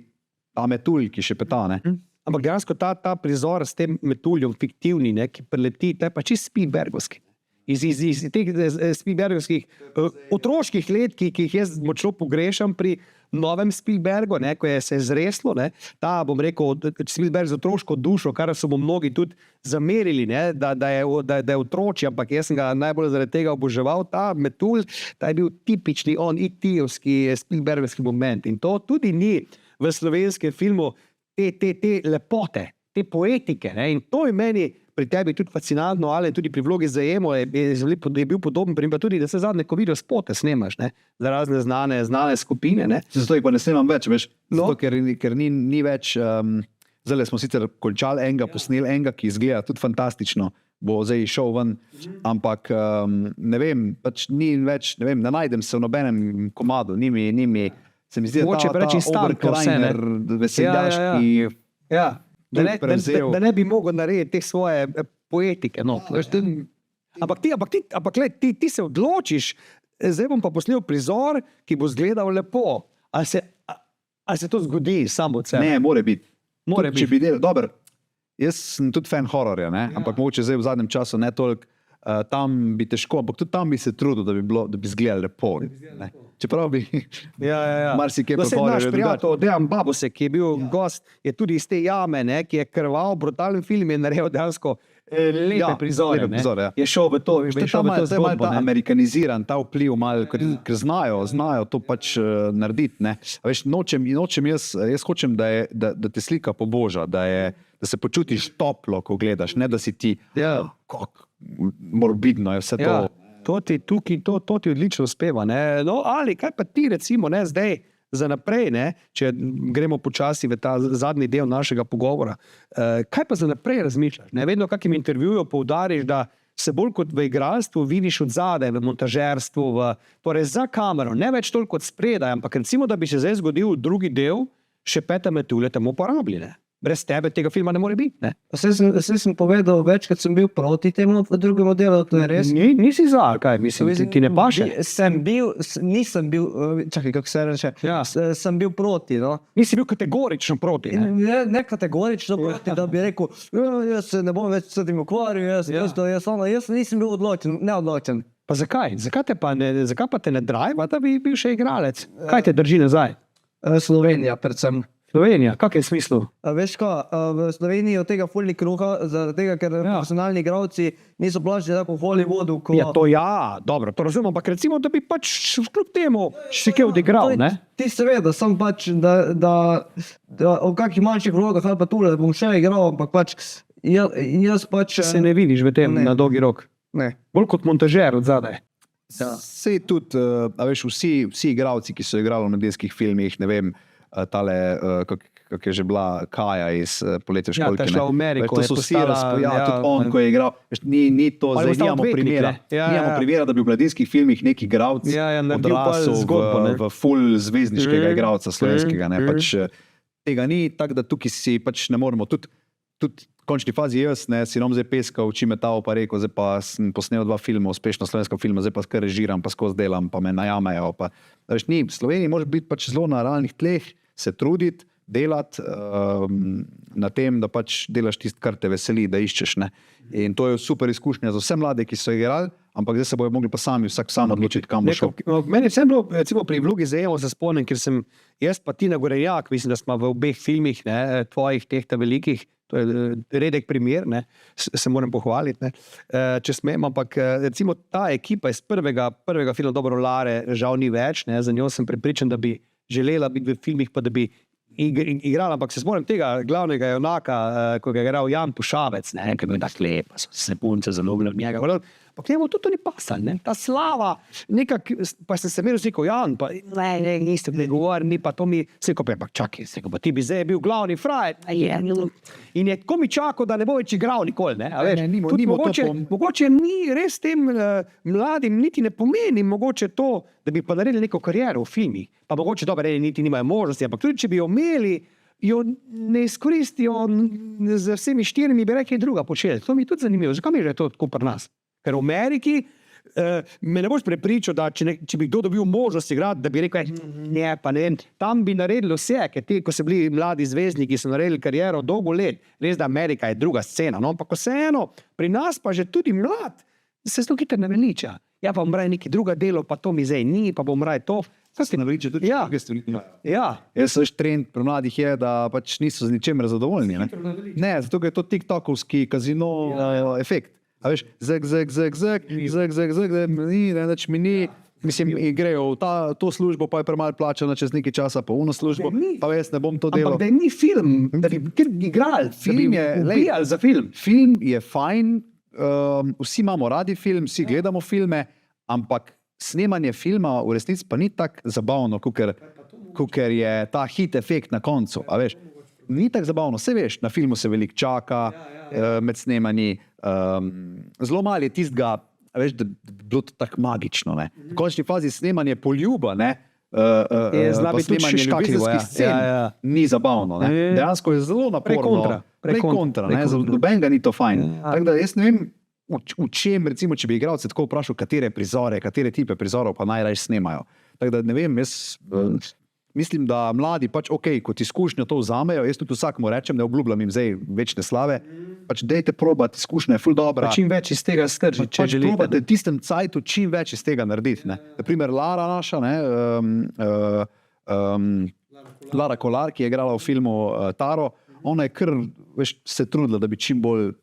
ta metulj, ki še peta. Ne?
Ampak dejansko ta prizor s tem metuljom fiktivni, ne, ki preleti, to je pa čisto Spielbergovski. Iz teh Spielbergovskih otroških let, ki jih jaz močno pogrešam pri novem Spielbergu, ne, ko je se zreslo, ne, ta, bom rekel, Spielberg z otroško dušo, kar so mu mnogi tudi zamerili, ne, da je otročji, ampak jaz sem ga najbolj zaradi tega oboževal, ta metulj, ta je bil tipični IT-ovski Spielbergovski moment. In to tudi ni v slovenskem filmu te lepote, te poetike. Ne, in to je meni pri tebi tudi fascinantno, ali tudi pri vlogi Zajemo je bil podoben, pa tudi, da se zadnje, ko video spote snemaš, ne, za razne znane skupine. Ne.
Zato jih pa ne snemam več, veš, zato, ker ni več, zdaj smo sicer končali enega, posneli enega, ki izgleda tudi fantastično, bo zdaj šel ven, ampak ne vem, pač ni več, ne vem, ne najdem se v nobenem komadu, ni mi, se mi zdi,
mogoče
ta Oberkreiner, veseljaški,
Da ne bi mogel narediti te svoje poetike. No. Ampak ti se odločiš, zdaj bom pa posnel prizor, ki bo izgledal lepo. Ali se to zgodi samo od sebe?
Ne, more biti.
Če
bi delal, dobro, jaz sem tudi fan hororja, ne? Ampak mogoče zdaj v zadnjem času ne toliko, tam bi težko, ampak tudi tam bi se trudil, da bi izgledal lepo. Ne? Čeprav bi marsikaj
prepovedal. Naš prijatelj Dejan Babosek, ki je bil gost, je tudi iz te jame, ne, ki je krval, brutalen film, je naredil dejansko lepe prizore. Je šel v to,
zgodbo. Ta amerikaniziran, ta vpliv, ker znajo to pač narediti. Ne. Veš, jaz hočem, da te slika poboža, da se počutiš toplo, ko gledaš, ne da si ti morbidno je vse to.
To ti odlično uspeva. No, ali kaj pa ti recimo zdaj za naprej, če gremo počasi v ta zadnji del našega pogovora, kaj pa za naprej razmišljaš? Vedno v kakem intervjuju poudariš, da se bolj kot v igralstvu vidiš od zadaj, v montažerstvu, torej za kamero, ne več toliko od spredaj, ampak recimo, da bi se zdaj zgodil drugi del, še peta metulja tam uporabljene. Brez tebe tega filma ne more biti.
Vse sem povedal, večkrat sem bil proti temu v drugem delu, to je res.
Nisi za, kaj mislim, ti ne paše?
Nisem bil, čakaj, kako se reče, sem bil proti. No.
Nisi bil kategorično proti?
Ne kategorično proti, da bi rekel, jaz se ne bom več s tem ukvarjal, jaz nisem bil neodločen.
Pa zakaj? Zakaj pa te ne drive, da bi bil še igralec? Kaj te drži nazaj?
Slovenija predvsem.
Slovenija, kakšen smislu?
Veš kaj, v Sloveniji od tega ful ni kruha, zaradi tega, ker profesionalni igralci niso plačani tako v Hollywoodu, ko...
Dobro, to razumem, ampak recimo, da bi pač kljub temu še kaj odigral, ne?
Ti seveda, sem pač, da v kakih manjših vlogah ali pa tule bom še igral, ampak pač jaz pač...
Se ne vidiš v tem na dolgi rok.
Ne.
Bolj kot montažer od zadaj.
Sej tudi, a veš, vsi igralci, ki so igrali v nedeljskih filmih, ne vem, tale, kak je že bila Kaja iz Poletja školke.
ta je šla v Ameriko,
to so vsi tudi on, ko je igral. Veš, ni to,
Ali
zdaj
bo
nimamo
ostal
primera.
odvetnik, ne?
Nimamo primera, da bi v mladinskih filmih neki igralc
naredil pa
odrasel
zgodbo, ne.
v full zvezdniškega igralca slovenskega. Ne? Pač, tega ni, tako da tukaj si pač ne moremo. Tudi v končni fazi jaz, ne, si zdaj peskal, oči metal, pa rekel, zdaj pa sem posnel 2 filma, uspešno slovenska filma, zdaj pa skar režiram, pa skozi delam, pa me najamejo. Pa. Veš, v Sloveniji može biti pač zelo na realnih tleh, se truditi, delati na tem, da pač delaš tisto, kar te veseli, da iščeš. Ne. In to je super izkušnja za vse mlade, ki so igrali, ampak zdaj se bojo mogli pa sami vsak sam odločiti, kam bo šel.
Meni je vsem bilo, recimo pri Vlogi zajemo se spomnim, ker sem jaz pa Tina Gorenjak, mislim, da smo v obeh filmih, ne, tvojih, teh ta velikih, to je redek primer, ne, se moram pohvaliti, ne, če smem, ampak recimo ta ekipa iz prvega filma, dobro, Lare, žal ni več, ne, za njo sem prepričan, da bi želela biti v filmih, pa da bi igrala, ampak se spomnim tega glavnega junaka, ko ga je igral Jan Pušavec, ne, ki je bil tak lep, pa so se punce zalubile v njega, pa k njemu tudi to ni pasal, ne, ta slava, pa sem se imel rekel, Jan, pa ne, niste bili govori, ni pa to mi, se rekel, pa čakaj, se rekel, pa ti bi zdaj bil glavni frajer, in je tako mi čakal, da ne bo več igral nikoli, ne, a veš, mogoče ni res tem mladim, niti ne pomeni mogoče to, da bi pa naredili neko kariero v filmih, pa mogoče dobre niti nimajo možnosti, ampak tudi, če bi jo imeli, jo ne izkoristijo z vsemi 4, bi rekli druga počeli. To mi je tudi zanimivo. Zakaj mi je to tako pri nas? Ker v Ameriki me ne boš prepričal, da če bi kdo dobil možnost igrati, da bi rekel, ne, pa ne vem, tam bi naredili vse, ker ti, ko so bili mladi zvezdniki, so naredili kariero dolgo let, res da Amerika je druga scena, no, ampak vseeno, pri nas pa že tudi mlad, se zelo hitro naveliča. Ja, pa bom raje neki druga delo, pa to mi zdaj ni, pa bom raje to.
Kaj se naveliča tudi druge stvari?
Ja.
Jaz veš, trend pri mladih je, da pač niso z ničemer zadovoljni. Ne, zato je to tiktokovski kazino efekt. A veš, nič mi ni, mislim, grejo v to službo, pa je premalo plačana čez nekaj časa, pa uno službo, pa jaz ne bom to delal.
Ampak da ni film, da bi igrali,
film je,
ubijali za film.
Film je fajn, vsi imamo radi film, vsi gledamo filme, ampak snemanje filma v resnici pa ni tako zabavno, kakor je ta hit efekt na koncu, a veš. Ni tako zabavno, se veš, na filmu se veliko čaka, med snemanji, zelo malo je tistega, veš, da bi bilo to tako magično, ne. V končni fazi snemanje poljuba, ne, pa snemanje ljubezenskih scen, ni zabavno, ne. Dejansko je zelo naporno, prekontra, ne, za nobenega ni to fajn. Tako da jaz ne vem, v čem, recimo, če bi igralce tako vprašal, katere prizore, katere tipe prizorov pa najrajši snemajo. Tako da ne vem, jaz mislim, da mladi pač, kot izkušnjo to vzamejo, jaz tudi vsakmu rečem, ne obljubljam jim zdaj večne slave, pač dejte probati, izkušnja je ful dobra.
Pa čim več iz tega stržiti, če želite.
Pač probate v tistem cajtu čim več iz tega narediti, ne. Naprimer, Lara naša, ne, Lara Kolar, ki je igrala v filmu Taro, ona je kar, veš, se trudila, da bi čim bolj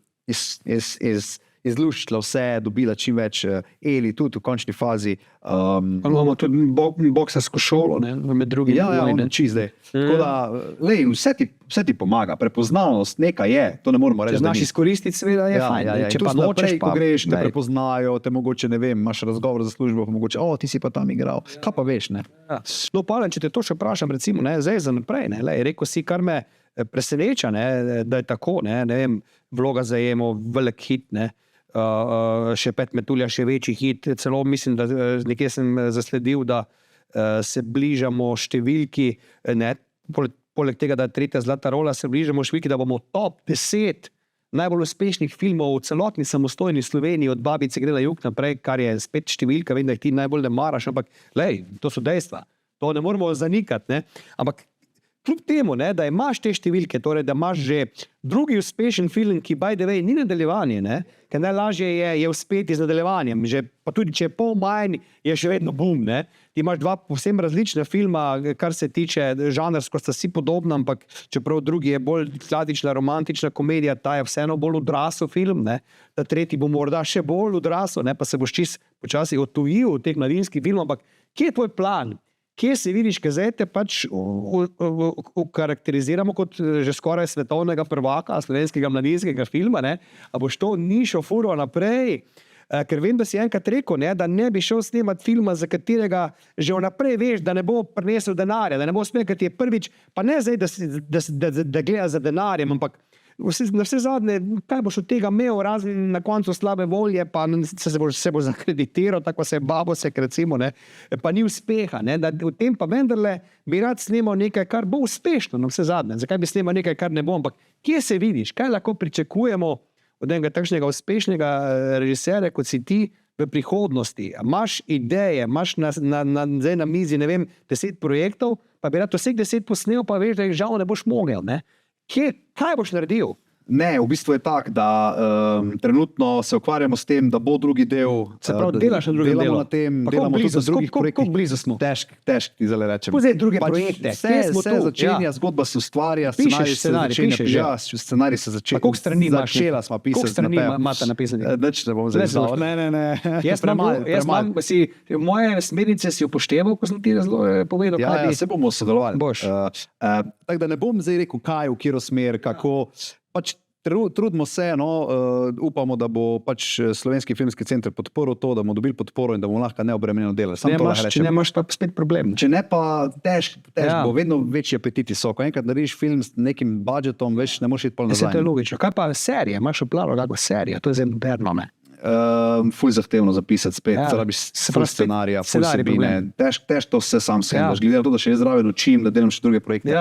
izluščila vse, dobila čim več Eli, tudi v končni fazi.
Imamo tudi boksarsko šolo, ne, med drugim.
Ja, on uči zdaj. Tako da, lej, vse ti pomaga, prepoznavnost nekaj je, to ne moramo reči.
Če znaš izkoristiti, seveda je fajn.
Če pa nočeš, ko greš, te prepoznajo, te mogoče, ne vem, imaš razgovor za službo, pa mogoče, ti si pa tam igral. Kaj pa veš, ne?
No, Pavlen, če te to še vprašam, recimo, ne, zdaj za naprej, ne, lej, rekel si, kar me preseneča, ne, da je tako, ne vem, Vloga zajemo, velik hit, ne, še Pet metulja, še večji hit, celo mislim, da nekje sem zasledil, da se bližamo številki, ne, poleg tega, da je 3. zlata rola, se bližamo številki, da bomo top 10 najbolj uspešnih filmov v celotni samostojni Sloveniji, od Babice gre na jug naprej, kar je spet številka, vem, da jih ti najbolj ne maraš, ampak lej, to so dejstva, to ne moramo zanikati, ne, ampak kljub temu, ne, da imaš te številke, torej da imaš že drugi uspešen film, ki by the way ni nadaljevanje, ne, ker najlažje je uspeti z nadaljevanjem, že, pa tudi če je pol manj, je še vedno boom. Ne. Ti imaš dva povsem različna filma, kar se tiče žanrsko, sta si podobna, ampak čeprav drugi je bolj klasična romantična komedija, ta je vseeno bolj odrasel film, ne. Ta tretji bo morda še bolj odrasel, ne, pa se boš čist počasi odtujil od teh mladinskih filmov, ampak kje je tvoj plan? Kje se vidiš, ker zdaj te pač karakteriziramo kot že skoraj svetovnega prvaka slovenskega mladinskega filma, ne? A boš to nišo furo naprej? Ker vem, da si enkrat rekel, ne, da ne bi šel snemati filma, za katerega že vnaprej veš, da ne bo prinesel denarja, da ne bo uspel, ker ti je prvič, pa ne zdaj, da gleda za denarjem, ampak na vse zadnje, kaj boš od tega imel, razen na koncu slabe volje, pa se bo zakreditiral, tako se je Babosek, recimo, ne, pa ni uspeha, ne, da v tem pa vendarle bi rad snemal nekaj, kar bo uspešno na vse zadnje. Zakaj bi snemal nekaj, kar ne bo, ampak kje se vidiš, kaj lahko pričakujemo od enega takšnega uspešnega režiserja, kot si ti v prihodnosti? Imaš ideje, imaš zdaj na mizi, ne vem, 10 projektov, pa bi rad vseh 10 posnel, pa veš, da jih žal ne boš mogel, ne? Kaj boš naredil?
Ne, v bistvu je tako, da trenutno se ukvarjamo s tem, da bo drugi del.
Se pravi, delaš na drugem delu.
Delamo na tem, delamo tudi na drugih projektih.
Kako blizu smo?
Težko ti zdaj rečem.
Vzeti druge projekte.
Vse začenja, zgodba se ustvarja, scenarij se začenja.
Koliko strani imaš?
Začela smo pisati.
Koliko strani imate napisati?
Nič ne bom zdaj znal. Ne.
Moje smernice si upošteval, ko sem ti povedal, kaj bi.
Ja, se bomo sodelovali. Tako da ne bom zdaj rekel, kaj, v katero smer, kako. Pač trudimo se, upamo, da bo pač Slovenski filmski center podporil to, da bomo dobili podporo in da bomo lahko neobremenjeno delali.
Če ne imaš, pa spet problem.
Če ne, pa težko bo, vedno večji apetiti so. Ko enkrat narediš film s nekim budžetom, več ne moreš iti pol nazaj.
To je logično. Kaj pa serije? Imaš v planu kako serija? To je zelo moderno, ne?
Ful zahtevno zapisati spet, rabiš ful scenarija, ful vsebine. Težko to vse sam sem. Glede na to, da še jaz zraven učim, da delam še druge projekte.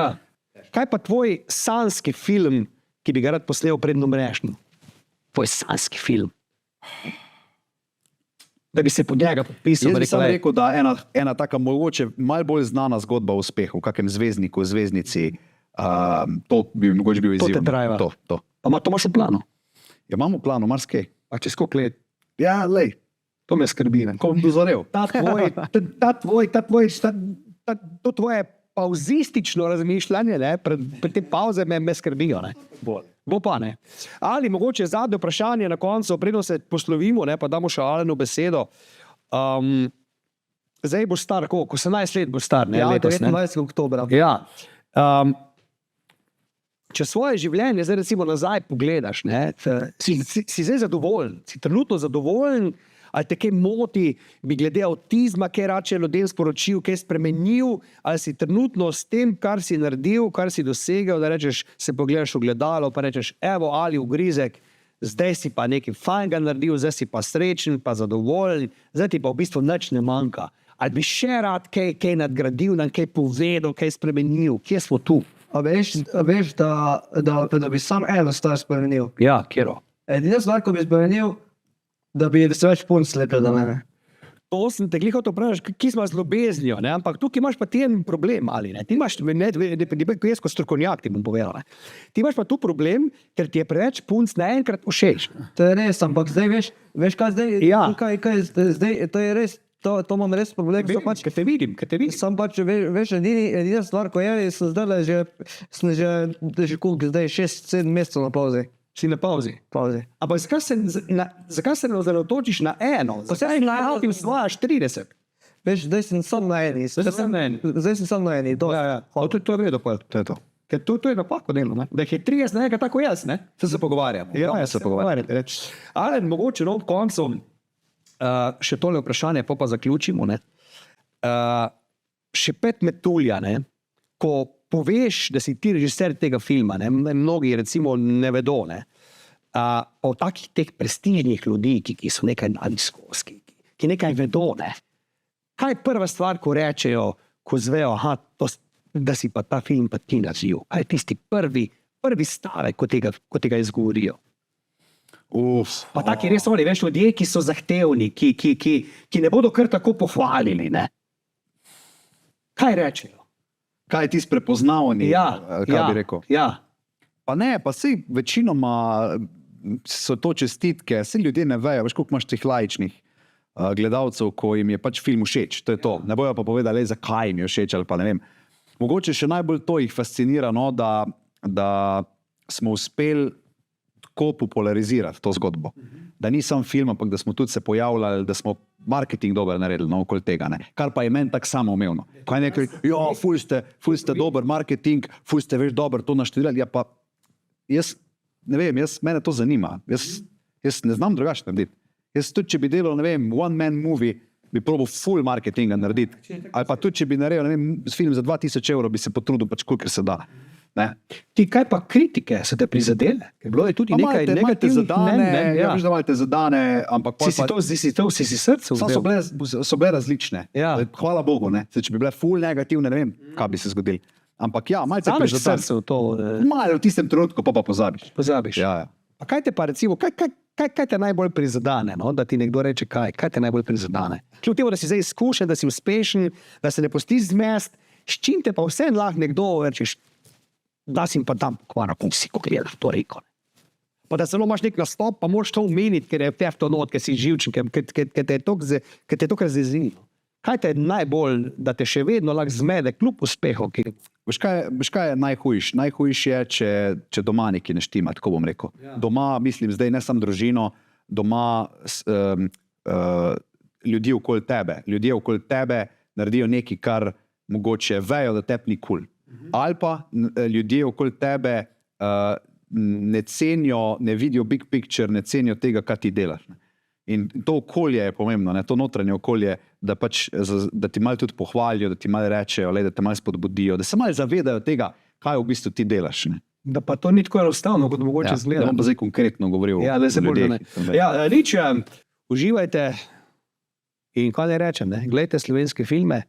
Kaj pa tvoj sanski film, ki bi ga rad posnel pred Nomrešnjo? Tvoj sanski film. Da bi se pod njega podpisal.
Jaz bi sam rekel, da ena taka mogoče malo bolj znana zgodba o uspehu, v kakem zvezdniku, zvezdnici, to bi mogoče bil izziv.
To te driva.
To.
Pa to imaš v planu?
Ja, imam v planu, marsikaj.
Pa čez koliko let?
Ja, lej.
To me skrbi.
Ko bom dozorel.
To tvoje pauzistično razmišljanje, ne, pred te pauze me skrbijo. Ne. Bo pa ne. Ali mogoče zadnje vprašanje na koncu, predno se poslovimo, ne, pa damo še Alenu besedo. Zdaj boš star, ko 18 let boš star, ne, letos, ne?
29. oktobra.
Ja. Če svoje življenje zdaj recimo nazaj pogledaš, ne, si zdaj zadovoljen, si trenutno zadovoljen, ali te kaj moti, bi glede avtizma, kaj rače ljudem sporočil, kaj spremenil, ali si trenutno s tem, kar si naredil, kar si dosegel, da rečeš, se pogledaš v gledalo, pa rečeš, evo, Ali ugrizek, zdaj si pa nekaj fajnega naredil, zdaj si pa srečen, pa zadovoljen, zdaj ti pa v bistvu nič ne manjka. Ali bi še rad kaj nadgradil, nam kaj povedal, kaj spremenil, kje smo tu?
A veš, da bi sam eno stvar spremenil.
Ja, kjero?
Edina stvar, ko bi spremenil, da bi se več punc lepil za mene.
To sem te glih hotel vprašati, ki smo z ljubeznijo, ne? Ampak tukaj imaš pa ti en problem, Ali ne? Ti imaš, jaz kot strokovnjak ti bom povedal, ne? Ti imaš pa tu problem, ker ti je preveč punc naenkrat všeč.
To je res, ampak zdaj veš kaj zdaj?
Ja.
Zdaj, to je res, to imam res problem.
Ker te vidim.
Sam pač, veš, edina stvar, ko je, sem že koliko zdaj, 6-7 mesecev na pauzi.
Si na pauzi. Ampak zakaj se ne osredotočiš na eno? Zdaj si svojaš 30.
Veš, zdaj sem sam na eni.
Zdaj sem sam na eni.
To
je vredo, to je to. Ker to je napako delno, ne? Da jih je 30 nekaj tako jaz, ne? Se pogovarjamo.
Ja, se pogovarjamo.
Ali mogoče v koncu še tole vprašanje, pa zaključimo, ne? Še pet metulja, ne? Ko poveš, da si ti režiser tega filma, ne? Mnogi recimo ne vedo, ne? O takih teh prestižnih ljudi, ki so nekaj nadiskovski, ki nekaj vedo, ne? Kaj je prva stvar, ko rečejo, ko zvejo, da si pa ta film pa ti naziv? Kaj je tisti prvi stavek, ko tega izgovorijo? Pa taki res oni, veš, ljudje, ki so zahtevni, ki ne bodo kar tako pohvalili, ne? Kaj rečejo?
kaj je tisti prepoznavni, kaj bi rekel.
Ja.
Pa ne, pa sej večinoma so to čestitke, sej ljudje ne vejo, veš, koliko imaš teh laičnih gledalcev, ko jim je pač film všeč, to je to. Ne bojo pa povedali, zakaj jim je všeč ali pa ne vem. Mogoče še najbolj to jih fascinira, no, da smo uspeli tako popularizirati to zgodbo. Da ni sam film, ampak da smo tudi se pojavljali, da smo marketing dober naredili, no, okoli tega. Ne. Kar pa je meni tako samoumevno. Ko je nekaj, ful ste dober marketing, ful ste veš dober to naštevilali, ja pa jaz ne vem, mene to zanima. Jaz ne znam drugače narediti. Jaz tudi, če bi delal, ne vem, one man movie, bi probal full marketinga narediti. Ali pa tudi, če bi naredil, ne vem, film za 2000 evrov, bi se potrudil pač kolikor se da. Ne.
Ti kaj pa kritike so te prizadele? Ker bilo je tudi nekaj negativnih mnenj.
Ja, veš, da malite zadane, ampak
Si srce vzel?
so bile različne.
Ja.
Hvala Bogu, ne. Če bi bile full negativne, ne vem, kaj bi se zgodili. Ampak ja, malce
Zameš
prizadane.
srce v to.
Malo v tistem trenutku pa pozabiš.
Pozabiš.
Ja, ja.
Pa kaj te pa recimo, kaj te najbolj prizadane, no? Da ti nekdo reče kaj te najbolj prizadane? Kljub temu, da si zdaj izkušen, da si uspešen, da se ne pustiš zmest, s čim te pa vse lahko nekdo rečeš, da si pa tam pokvarno, ko gledal to rekel. Pa da celo imaš nek nastop, pa moraš to omeniti, ker je v to not, ker si živčen, ker te je to kar zezino. Kaj te je najbolj, da te še vedno lahko zmede, kljub uspehu?
Veš kaj je najhujš? Najhujš je, če doma nekaj ne štima, tako bom rekel. Ja. Doma, mislim, zdaj ne samo družino, doma ljudje okoli tebe. Ljudje okoli tebe naredijo nekaj, kar mogoče vejo, da tebi ni kul. Ali pa ljudje okoli tebe ne cenijo, ne vidijo big picture, ne cenijo tega, kaj ti delaš. Ne. In to okolje je pomembno, ne? To notranje okolje, da ti malo tudi pohvalijo, da ti malo rečejo, da te malo spodbudijo, da se malo zavedajo tega, kaj v bistvu ti delaš. Ne?
Da pa to ni tako enostavno, kot mogoče zgleda.
Da bom pa zdaj konkretno govoril.
Ja, da se bolj ne. Ja, nič, uživajte in kaj ne rečem, ne? Glejte slovenske filme,